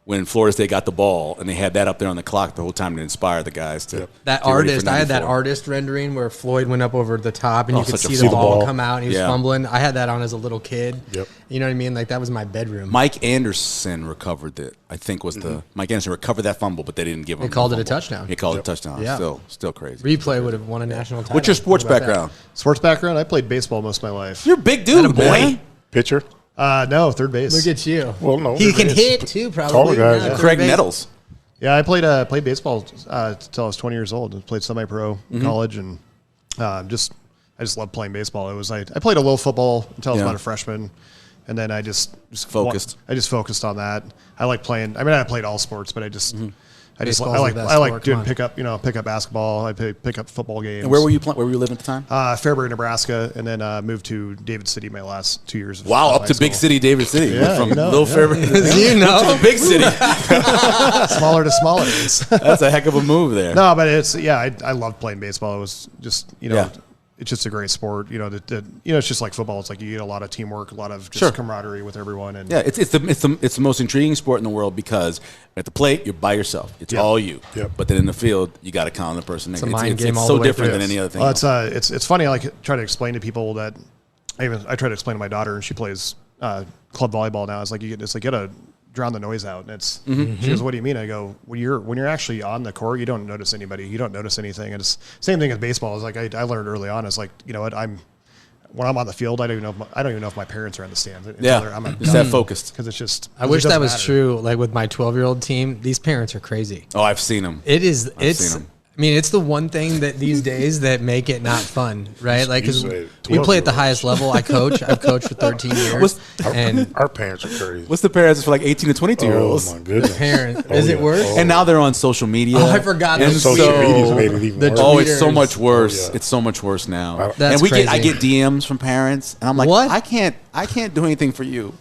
when Florida State got the ball, and they had that up there on the clock the whole time to inspire the guys to Yep. That get ready for artist, I had that 94. artist rendering where Floyd went up over the top and you could such a see the fun ball ball. come out and he was Yeah. fumbling. I had that on as a little kid. Yep. You know what I mean? Like that was my bedroom. Mike Anderson recovered it. I think was the Mike Anderson recovered that fumble, but they didn't give him. They called the it a fumble. touchdown. He called it a touchdown. Yeah. Still crazy. Replay would have won a national title. What's your sports How about that? background? Sports background, I played baseball most of my life. You're a big dude, Atta boy. man. Pitcher. No, third base. Look at you. Well, no. He can it's hit too, probably. taller guys, yeah. third Craig base. Nettles. Yeah, I played baseball until I was 20 years old. I played semi-pro in college, and I just loved playing baseball. I played a little football until I was Yeah. about a freshman, and then I just Focused. I just focused on that. I like playing. I mean, I played all sports, but I just Baseball's I like the best I like sport, doing come on. pick up basketball. I pick up football games. And where were you playing? Where were you living at the time? Fairbury, Nebraska, and then moved to David City my last 2 years. Wow, of up to high big school. city, David City. Yeah, From you know, Little yeah. Fairbury You know. to the big city. Smaller to smaller. Days. That's a heck of a move there. No, but I loved playing baseball. It was just Yeah. it's just a great sport. It's just like football. It's like you get a lot of teamwork, a lot of just Sure. camaraderie with everyone. And Yeah, it's the most intriguing sport in the world because at the plate you're by yourself. It's all you. Yep. But then in the field you got to count on the person. a mind game It's all so the way different through. than any other thing. well, it's funny. I like try to explain to people that I try to explain to my daughter, and she plays club volleyball now. It's like you gotta drown the noise out. And it's she goes, "What do you mean?" I go, when you're actually on the court, you don't notice anybody, you don't notice anything. And it's same thing as baseball. It's like I learned early on. It's like, you know what, when I'm on the field, I don't even know if my parents are in the stands. I'm just that focused. Because it's just. I wish that was true. Like with my 12-year-old team, these parents are crazy. Oh, I've seen them. It's the one thing that these days that make it not fun, right? Like, because we play at the highest level. I've coached for 13 years. Our parents are crazy. What's the parents for like 18 to 22-year-olds? Oh, my goodness. Is it worse? And now they're on social media. Oh, I forgot. And social media's made it even worse. Oh, it's so much worse. Oh, yeah. It's so much worse now. That's and crazy. I get DMs from parents, and I'm like, what? I can't do anything for you.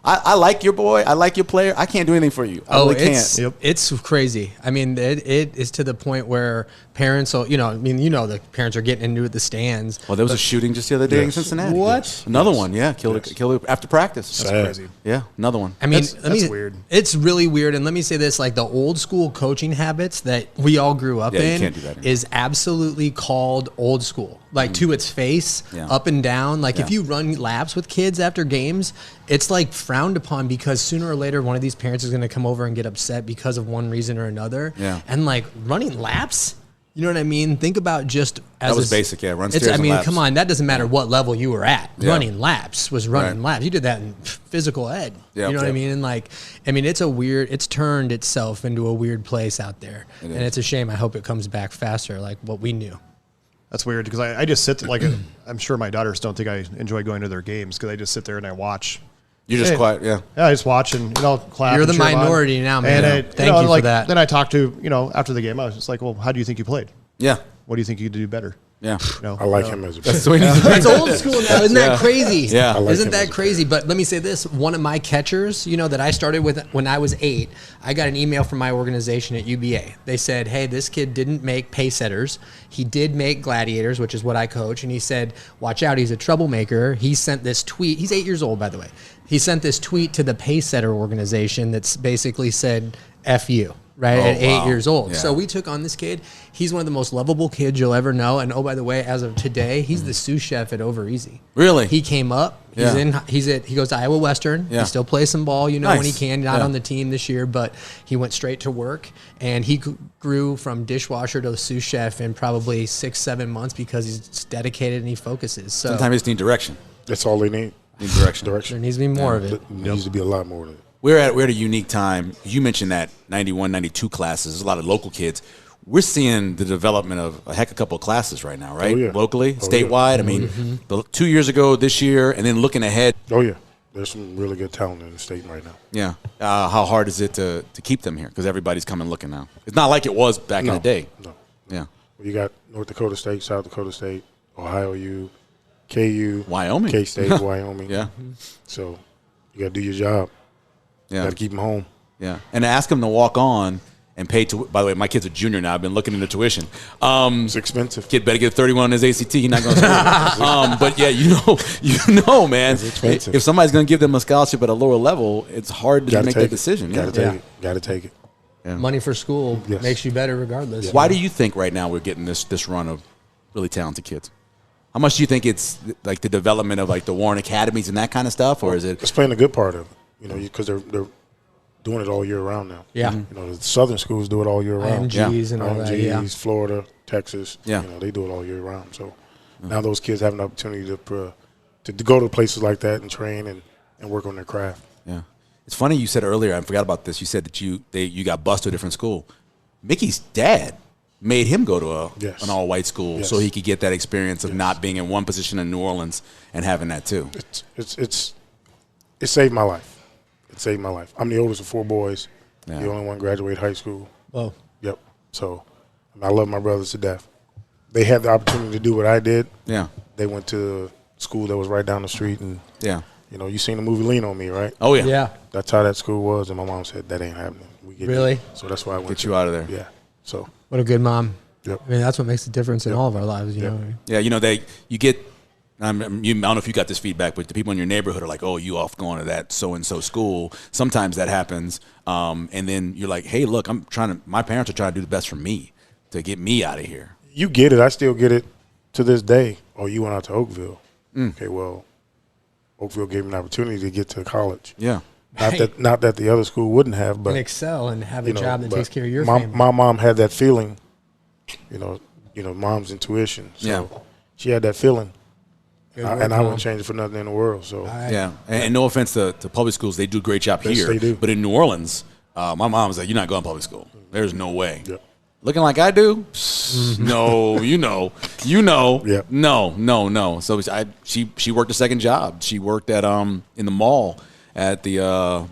I like your boy. I like your player. I can't do anything for you. I really can't. It's crazy. I mean, it is to the point where parents will, the parents are getting into the stands. Well, there was a shooting just the other day in Cincinnati. What? Another one, yeah. Killed after practice. That's crazy. Yeah, another one. I mean, that's weird. It's really weird. And let me say this, like the old school coaching habits that we all grew up you in can't do that anymore. is absolutely called old school. Like to its face, up and down. Like if you run laps with kids after games, it's like frowned upon because sooner or later one of these parents is going to come over and get upset because of one reason or another. Yeah. And like running laps, you know what I mean? Think about just as that was basic, run stairs and laps. come on, that doesn't matter what level you were at. Yeah. Running laps was running laps. You did that in physical ed. Yeah, you know what I mean? And it's turned itself into a weird place out there. And it's a shame. I hope it comes back faster, like what we knew. That's weird because I just sit there, I'm sure my daughters don't think I enjoy going to their games because I just sit there and I watch. You're just quiet, Yeah, I just watch and clap. You're the minority now, man. And Thank you for that. Then I talked to after the game. I was just like, well, how do you think you played? Yeah. What do you think you could do better? Yeah. I like him as a That's player. It's old school now. Isn't that crazy? Yeah. Isn't that crazy? But let me say this. One of my catchers, that I started with when I was 8, I got an email from my organization at UBA. They said, hey, this kid didn't make pace setters. He did make gladiators, which is what I coach. And he said, watch out, he's a troublemaker. He sent this tweet. He's 8 years old, by the way. He sent this tweet to the pace setter organization that's basically said, F you. Right, at 8 years old. Yeah. So we took on this kid. He's one of the most lovable kids you'll ever know. And oh, by the way, as of today, he's the sous chef at Over Easy. Really? He came up. He goes to Iowa Western. Yeah. He still plays some ball, Nice. when he can. Not on the team this year, but he went straight to work. And he grew from dishwasher to sous chef in probably 6-7 months because he's dedicated and he focuses. So Sometimes they just need direction. That's all they need. Direction. there needs to be more of it. There needs to be a lot more of it. We're at a unique time. You mentioned that 91, 92 classes. There's a lot of local kids. We're seeing the development of a heck of a couple of classes right now, right? Oh, yeah. Locally, statewide. Yeah. I mean, 2 years ago, this year, and then looking ahead. Oh, yeah. There's some really good talent in the state right now. Yeah. How hard is it to keep them here? Because everybody's coming looking now. It's not like it was back in the day. No. Yeah. You got North Dakota State, South Dakota State, Ohio U, KU, Wyoming. K-State, Wyoming. Yeah. So you got to do your job. Yeah. Got to keep them home. Yeah. And ask them to walk on and pay to. By the way, my kid's a junior now. I've been looking into tuition. It's expensive. Kid better get 31 on his ACT. He's not going to school. But yeah, man. It's expensive. If somebody's going to give them a scholarship at a lower level, it's hard to make that decision. Got to take it. Got to take it. Yeah. Money for school makes you better regardless. Why do you think right now we're getting this run of really talented kids? How much do you think it's like the development of like the Warren Academies and that kind of stuff, or is it? It's playing a good part of it, because they're doing it all year round now. Yeah. The southern schools do it all year round. IMGs and all that. Yeah. IMGs, Florida, Texas. Yeah. They do it all year round. So now those kids have an opportunity to go to places like that and train and work on their craft. Yeah. It's funny you said earlier, I forgot about this. You said that you got bused to a different school. Mickey's dad made him go to an all-white school so he could get that experience of not being in one position in New Orleans and having that too. It saved my life. It saved my life. I'm the oldest of 4 boys. Yeah. The only one graduated high school. Whoa. Yep. So I love my brothers to death. They had the opportunity to do what I did. Yeah. They went to school that was right down the street, and you seen the movie Lean on Me, right? Oh yeah. Yeah. That's how that school was, and my mom said that ain't happening. Really? So that's why I went. Get you out of there. Yeah. So. What a good mom. Yep. I mean, that's what makes the difference in all of our lives. You know. Yeah. You get. I don't know if you got this feedback, but the people in your neighborhood are like, "Oh, you off going to that so and so school." Sometimes that happens, and then you're like, "Hey, look, my parents are trying to do the best for me to get me out of here." You get it. I still get it to this day. Oh, you went out to Oakville. Okay, well, Oakville gave me an opportunity to get to college. Yeah. Not that the other school wouldn't have, but and excel and have a job that takes care of your my, family. My mom had that feeling, mom's intuition. So Yeah. she had that feeling. Good And work, I Mom. wouldn't change it for nothing in the world. So Yeah, and no offense to public schools, they do a great job Yes, here. they do. But in New Orleans, my mom was like, "You're not going to public school. There's no way." Yep. Looking like I do? Psst, no, you know. Yep. No. So she worked a second job. She worked at in the mall at the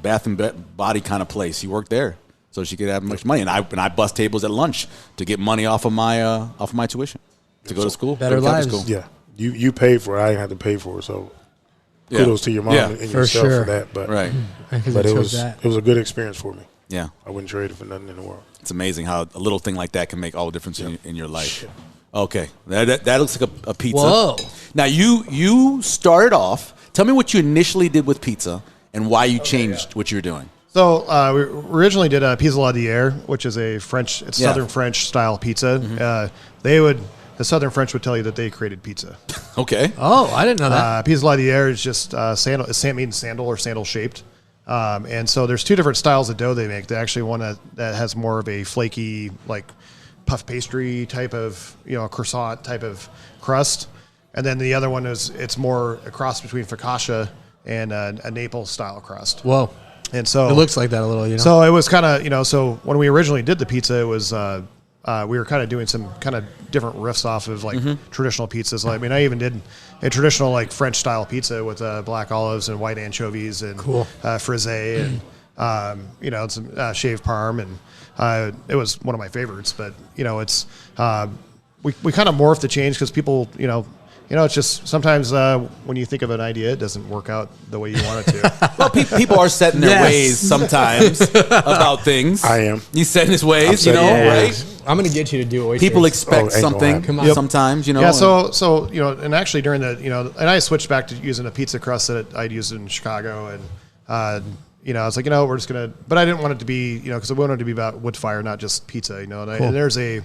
Bath and Body kind of place. She worked there so she could have much money. And I bust tables at lunch to get money off of my tuition to go to school. Better go to Catholic lives. school. yeah, you paid for it. I didn't have to pay for it. So Yeah. kudos to your mom Yeah. and For yourself sure. for that. But Right. Because but it it took was that. a good experience for me. Yeah. I wouldn't trade it for nothing in the world. It's amazing how a little thing like that can make all the difference in your life. Okay, that looks like a pizza. Whoa. Now you started off. Tell me what you initially did with pizza and why you changed what you're doing. So we originally did a pizza la dière, which is a French, it's Yeah. Southern French style pizza. The Southern French would tell you that they created pizza. Okay. Oh, I didn't know that. Pizza la dière is just sandal, it's made sandal or sandal shaped. And so there's two different styles of dough they make. They actually one that has more of a flaky, like puff pastry type of, croissant type of crust. And then the other one it's more a cross between focaccia and a Naples style crust. Whoa. And so It looks like that a little, So it was kind of, so when we originally did the pizza, it was, we were kind of doing some kind of different riffs off of like traditional pizzas. Like, I mean, I even did a traditional like French style pizza with black olives and white anchovies and frisée and, some shaved parm. And it was one of my favorites, but it's, we kind of morphed the change because people, it's just sometimes when you think of an idea, it doesn't work out the way you want it to. Well, people are set in their ways sometimes about things. I am. He's set in his ways, I'm set in my right? ways. I'm going to get you to do oysters. People expect ain't gonna something happen. Come on. sometimes, Yeah, so and actually during the and I switched back to using a pizza crust that I'd used in Chicago, and I was like, we're just gonna, but I didn't want it to be, because I wanted it to be about wood fire, not just pizza, and there's a,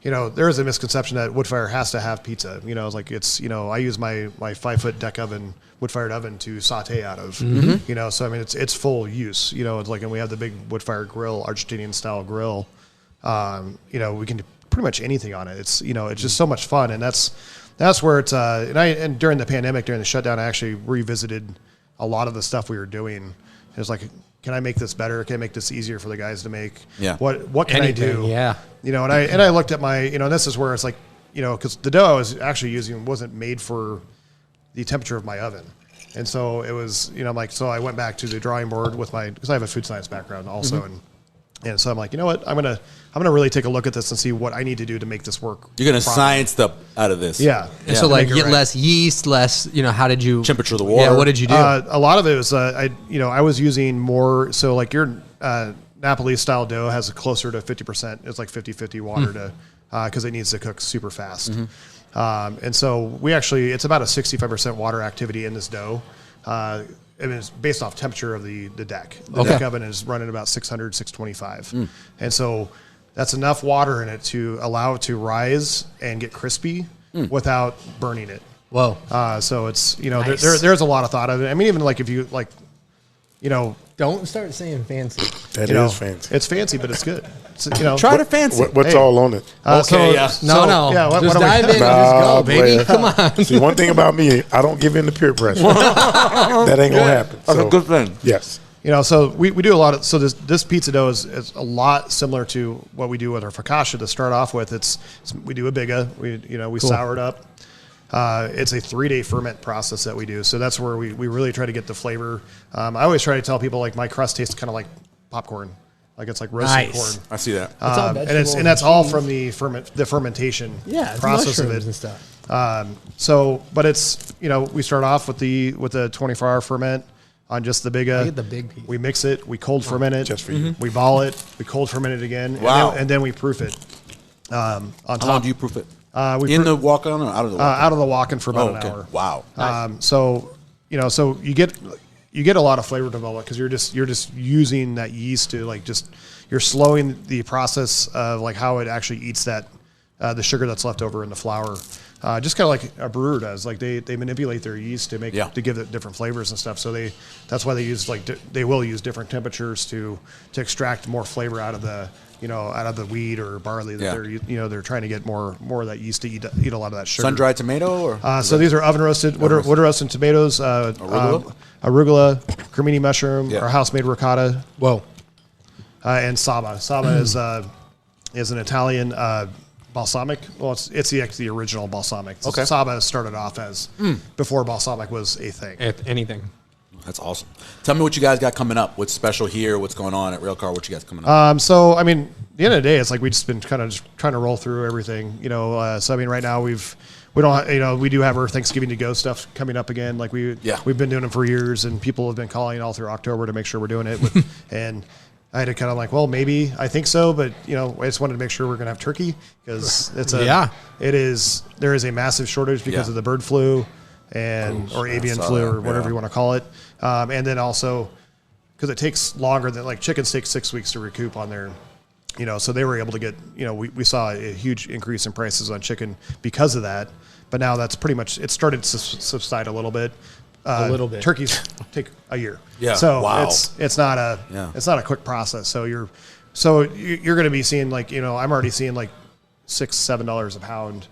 there is a misconception that wood fire has to have pizza. It's like I use my 5-foot deck oven, wood fired oven to saute out of. So I mean it's full use. It's like, and we have the big wood fire grill, Argentinian style grill. We can do pretty much anything on it. It's it's just so much fun, and that's where it's and during the pandemic, during the shutdown, I actually revisited a lot of the stuff we were doing. It was like, can I make this better? Can I make this easier for the guys to make? Yeah. What can I do? Yeah. And I looked at my, this is where it's like, because the dough I was actually using wasn't made for the temperature of my oven. And so it was, so I went back to the drawing board with because I have a food science background also. And so I'm like, you know what, I'm going to really take a look at this and see what I need to do to make this work. You're going to properly. science the out of this. Yeah. And so like Make it right. less yeast, less, how did you Temperature of the water. Yeah, what did you do? A lot of it was, I was using more, so like your Napoli style dough has closer to 50%. It's like 50-50 water to, because it needs to cook super fast. And so we actually, it's about a 65% water activity in this dough. And it's based off temperature of the deck. The deck oven is running about 600, 625. And so that's enough water in it to allow it to rise and get crispy without burning it. Whoa. So it's, Nice. there's a lot of thought of it. I mean, even like if you like, Don't start saying fancy. That is fancy. It's fancy, but it's good. It's, Try to fancy. What's all on it? Okay, yeah. No. Yeah, what just are we- dive in and just Nah, go, baby. player. Come on. See, one thing about me, I don't give in to peer pressure. That ain't gonna happen. That's So, a good thing. Yes. So we do a lot of, so this pizza dough is a lot similar to what we do with our focaccia to start off with. We do a biga, we sour it up. It's a 3-day ferment process that we do. So that's where we really try to get the flavor. I always try to tell people like my crust tastes kind of like popcorn. Like it's like roasted Nice. corn. I see that. It's all And vegetables that's all cheese. from the fermentation Yeah, it's process of mushrooms it. and stuff. But it's, we start off with the 24-hour ferment on just the biga. I get the big piece. We mix it, we cold ferment it. Just for you. We ball it, we cold ferment it again. Wow. And then we proof it. On How long top, do you proof it? we In proof- the walk-on or out of the walk-on? out of the walk-in for about Oh, okay. an hour. Wow. So you get a lot of flavor development because you're just using that yeast to like you're slowing the process of like how it actually eats that the sugar that's left over in the flour. just kind of like a brewer does. Like they manipulate their yeast to make to give it different flavors and stuff. So that's why they use they will use different temperatures to extract more flavor out of the wheat or barley that they're trying to get more of that yeast to eat a lot of that sugar. Sun dried tomato or so these are oven roasted. Wood roasted tomatoes, arugula, cremini mushroom, or house made ricotta. Whoa. And Saba. Saba is an Italian balsamic. Well, it's the original balsamic. Okay. Saba started off as before balsamic was a thing. Anything. That's awesome. Tell me what you guys got coming up. What's special here? What's going on at Railcar? What you guys coming up? So I mean, at the end of the day, it's like we've just been kind of just trying to roll through everything. So I mean, right now we do have our Thanksgiving to go stuff coming up again. Like we've been doing it for years, and people have been calling all through October to make sure we're doing it. And I had to kind of like, well, maybe I think so, but I just wanted to make sure we're going to have turkey because there is a massive shortage because of the bird flu or avian flu or whatever you want to call it. And then also because it takes longer than like chickens take 6 weeks to recoup on their, so they were able to get, we saw a huge increase in prices on chicken because of that. But now that's pretty much, it started to subside a little bit. A little bit. Turkeys take a year. Yeah. So it's not a quick process. So you're going to be seeing like, I'm already seeing like $6-7 a pound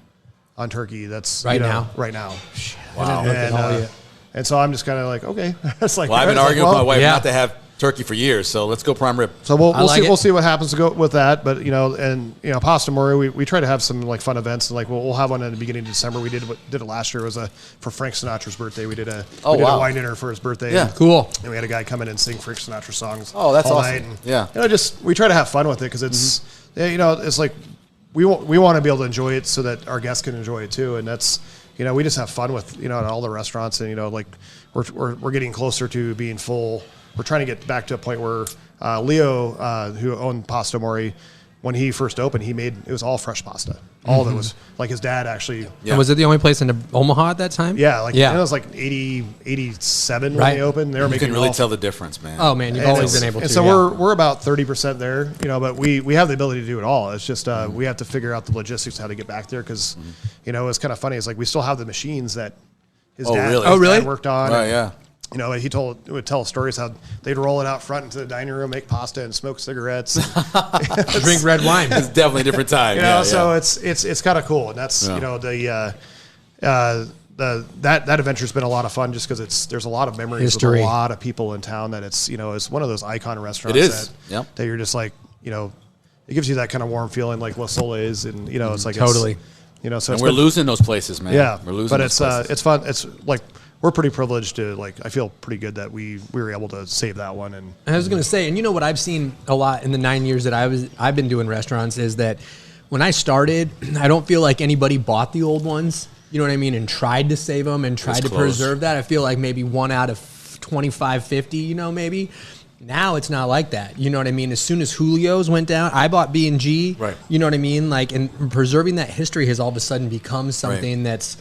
on turkey. That's right now. Wow. And so I'm just kind of like, okay. It's like, I've been arguing with my wife not to have turkey for years, so let's go prime rib. So we'll see what happens to go with that. But Pasta Mori, we try to have some like fun events, and like we'll have one at the beginning of December. We did it last year. It was for Frank Sinatra's birthday. We did a wine dinner for his birthday. Yeah, cool. And we had a guy come in and sing Frank Sinatra songs. Oh, that's all awesome. Night. And, we try to have fun with it because it's it's like we want to be able to enjoy it so that our guests can enjoy it too, and that's. We just have fun with at all the restaurants, and like we're getting closer to being full. We're trying to get back to a point where Leo, who owned Pasta Mori, when he first opened, it was all fresh pasta. All of it was like his dad actually. Yeah. Was it the only place in Omaha at that time? Yeah, it was like 87 when they opened. They were making. You can really tell the difference, man. Oh man, you've always been able to. And so we're about 30% there, but we have the ability to do it all. It's just we have to figure out the logistics how to get back there because it's kind of funny. It's like we still have the machines that his dad worked on. Right, yeah. He would tell stories how they'd roll it out front into the dining room, make pasta, and smoke cigarettes, drink red wine. It's definitely a different time. So it's kind of cool, and that's that adventure's been a lot of fun just because there's a lot of memories with a lot of people in town that it's one of those icon restaurants. It is. That you're just like it gives you that kind of warm feeling like La Soleil's, and it's like totally. So and we're losing those places, man. Yeah, we're losing. But it's fun. It's like. We're pretty privileged to I feel pretty good that we were able to save that one. And I was going to say, and what I've seen a lot in the 9 years that I've been doing restaurants is that when I started, I don't feel like anybody bought the old ones, you know what I mean, and tried to save them and tried to preserve that. I feel like maybe 1 out of 25, 50, maybe. Now it's not like that. You know what I mean? As soon as Julio's went down, I bought B&G. Right. You know what I mean? And preserving that history has all of a sudden become something that's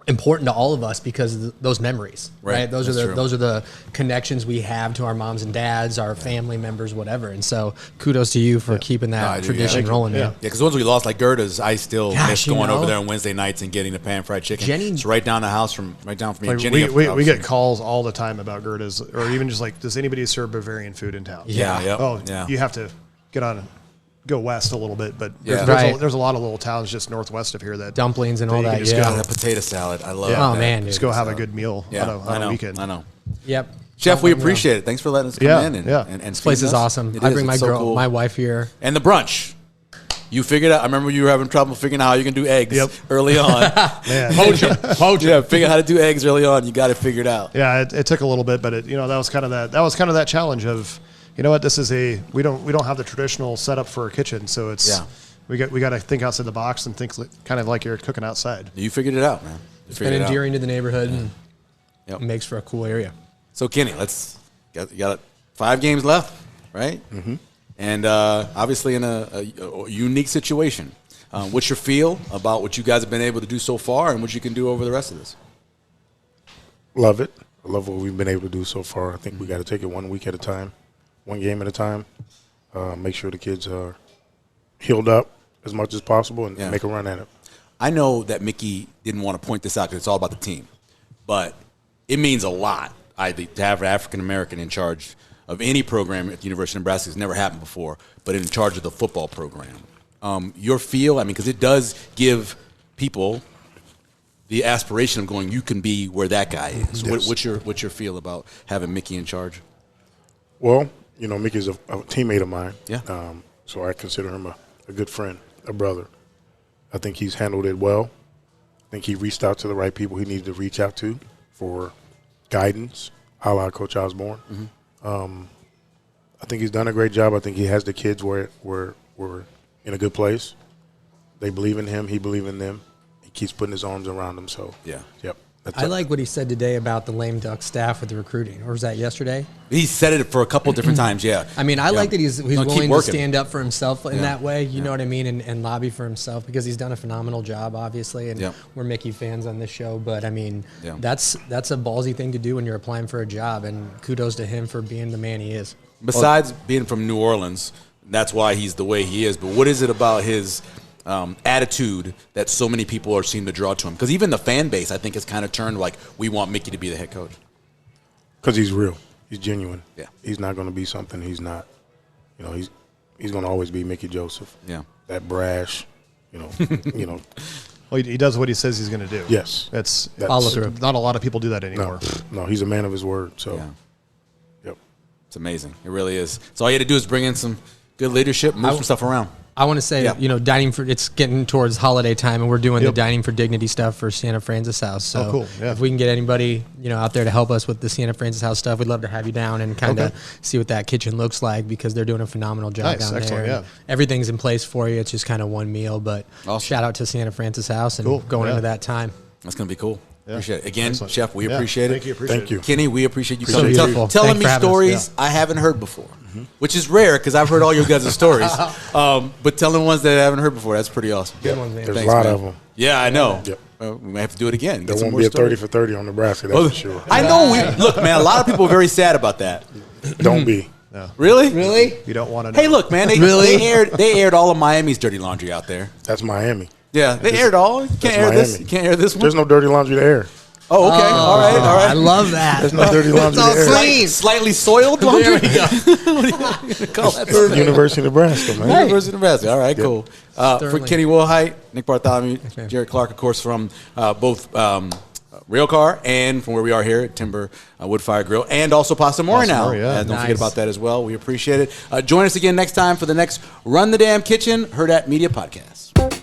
important to all of us because of those memories, right? Those are the connections we have to our moms and dads, our family members, whatever. And so kudos to you for keeping that tradition rolling. Yeah, because the ones we lost, like Hurrdat's, I still miss going over there on Wednesday nights and getting the pan fried chicken. It's right down from me. Jenny, we get calls all the time about Hurrdat's, or even just like, does anybody serve Bavarian food in town? You have to go west a little bit, but there's a lot of little towns just northwest of here that dumplings and all that. That potato salad, I love. Oh man, just go have a good meal on a weekend. I know. Yep. Chef, we appreciate it. Thanks for letting us come in. And this place is awesome. I bring my wife here. And the brunch. You figured out. I remember you were having trouble figuring out how you can do eggs early on. Poach. Yeah, figure out how to do eggs early on. You got it figured out. Yeah, it took a little bit, but that was kind of that challenge of. You know what? This is we don't have the traditional setup for a kitchen, so it's we got to think outside the box and think kind of like you're cooking outside. You figured it out, man. It's been endearing to the neighborhood and makes for a cool area. So Kenny, you got 5 games left, right? Mm-hmm. And obviously in a unique situation. What's your feel about what you guys have been able to do so far and what you can do over the rest of this? Love it. I love what we've been able to do so far. I think we got to take it 1 week at a time. 1 game at a time, make sure the kids are healed up as much as possible and make a run at it. I know that Mickey didn't want to point this out because it's all about the team, but it means a lot, I think, to have an African-American in charge of any program at the University of Nebraska. It's never happened before, but in charge of the football program. Your feel, I mean, because it does give people the aspiration of going, you can be where that guy is. Yes. What's your feel about having Mickey in charge? Well, Mickey's a teammate of mine. Yeah. So I consider him a good friend, a brother. I think he's handled it well. I think he reached out to the right people he needed to reach out to for guidance, a la Coach Osborne. Mm-hmm. I think he's done a great job. I think he has the kids where we're in a good place. They believe in him. He believes in them. He keeps putting his arms around them. So, yeah. Yep. I like what he said today about the lame duck staff with the recruiting. Or was that yesterday? He said it for a couple different times, yeah. I mean, I like that he's willing to stand up for himself in that way, you know what I mean, and lobby for himself, because he's done a phenomenal job, obviously, and we're Mickey fans on this show. But, I mean, that's a ballsy thing to do when you're applying for a job, and kudos to him for being the man he is. Besides being from New Orleans, that's why he's the way he is. But what is it about his attitude that so many people seem to draw to him? Because even the fan base, I think, has kind of turned like, we want Mickey to be the head coach. Because he's real. He's genuine. Yeah. He's not going to be something he's not. He's going to always be Mickey Joseph. Yeah. That brash, Well, he does what he says he's going to do. Yes. That's follow through. Not a lot of people do that anymore. No, he's a man of his word. So, yep. It's amazing. It really is. So all you had to do is bring in some good leadership, move some stuff around. I want to say, dining for, it's getting towards holiday time, and we're doing the Dining for Dignity stuff for Santa Francis House. So cool. Yeah. if we can get anybody, out there to help us with the Santa Francis House stuff, we'd love to have you down and kind of see what that kitchen looks like, because they're doing a phenomenal job down there. Yeah. Everything's in place for you. It's just kind of one meal, but shout out to Santa Francis House and going into that time. That's going to be cool. Yeah. Appreciate it. Again, Excellent. Chef, we appreciate it. Thank you. Kenny, we appreciate you So coming. beautiful. Telling Thanks me for having us. stories I haven't heard before, which is rare because I've heard all your guys' stories. But telling ones that I haven't heard before, that's pretty awesome. Good ones, man. There's Thanks, a lot man. of them. Yeah, I know. Yep. We may have to do it again. There Get some won't more be a stories. 30 for 30 on Nebraska, that's for sure. I know. Look, man, a lot of people are very sad about that. Don't be. Really? Really? You don't want to know. Hey, look, man, they aired all of Miami's dirty laundry out there. That's Miami. Yeah, they aired all. You can't air this. Miami. You can't air this one. There's no dirty laundry to air. Oh, okay. All right. I love that. There's no dirty laundry to air. clean. Slightly soiled laundry. There we go. What are you gonna call that? University of Nebraska, man. University of Nebraska. All right, cool. For Sterling. Kenny Wilhite, Nick Bartholomew, man. Jared Clarke, of course, from both Railcar and from where we are here at Timber Woodfire Grill, and also Pasta Mori now. Mori, yeah. Don't forget Nice. about that as well. We appreciate it. Join us again next time for the next Run the Damn Kitchen Hurrdat Media Podcast.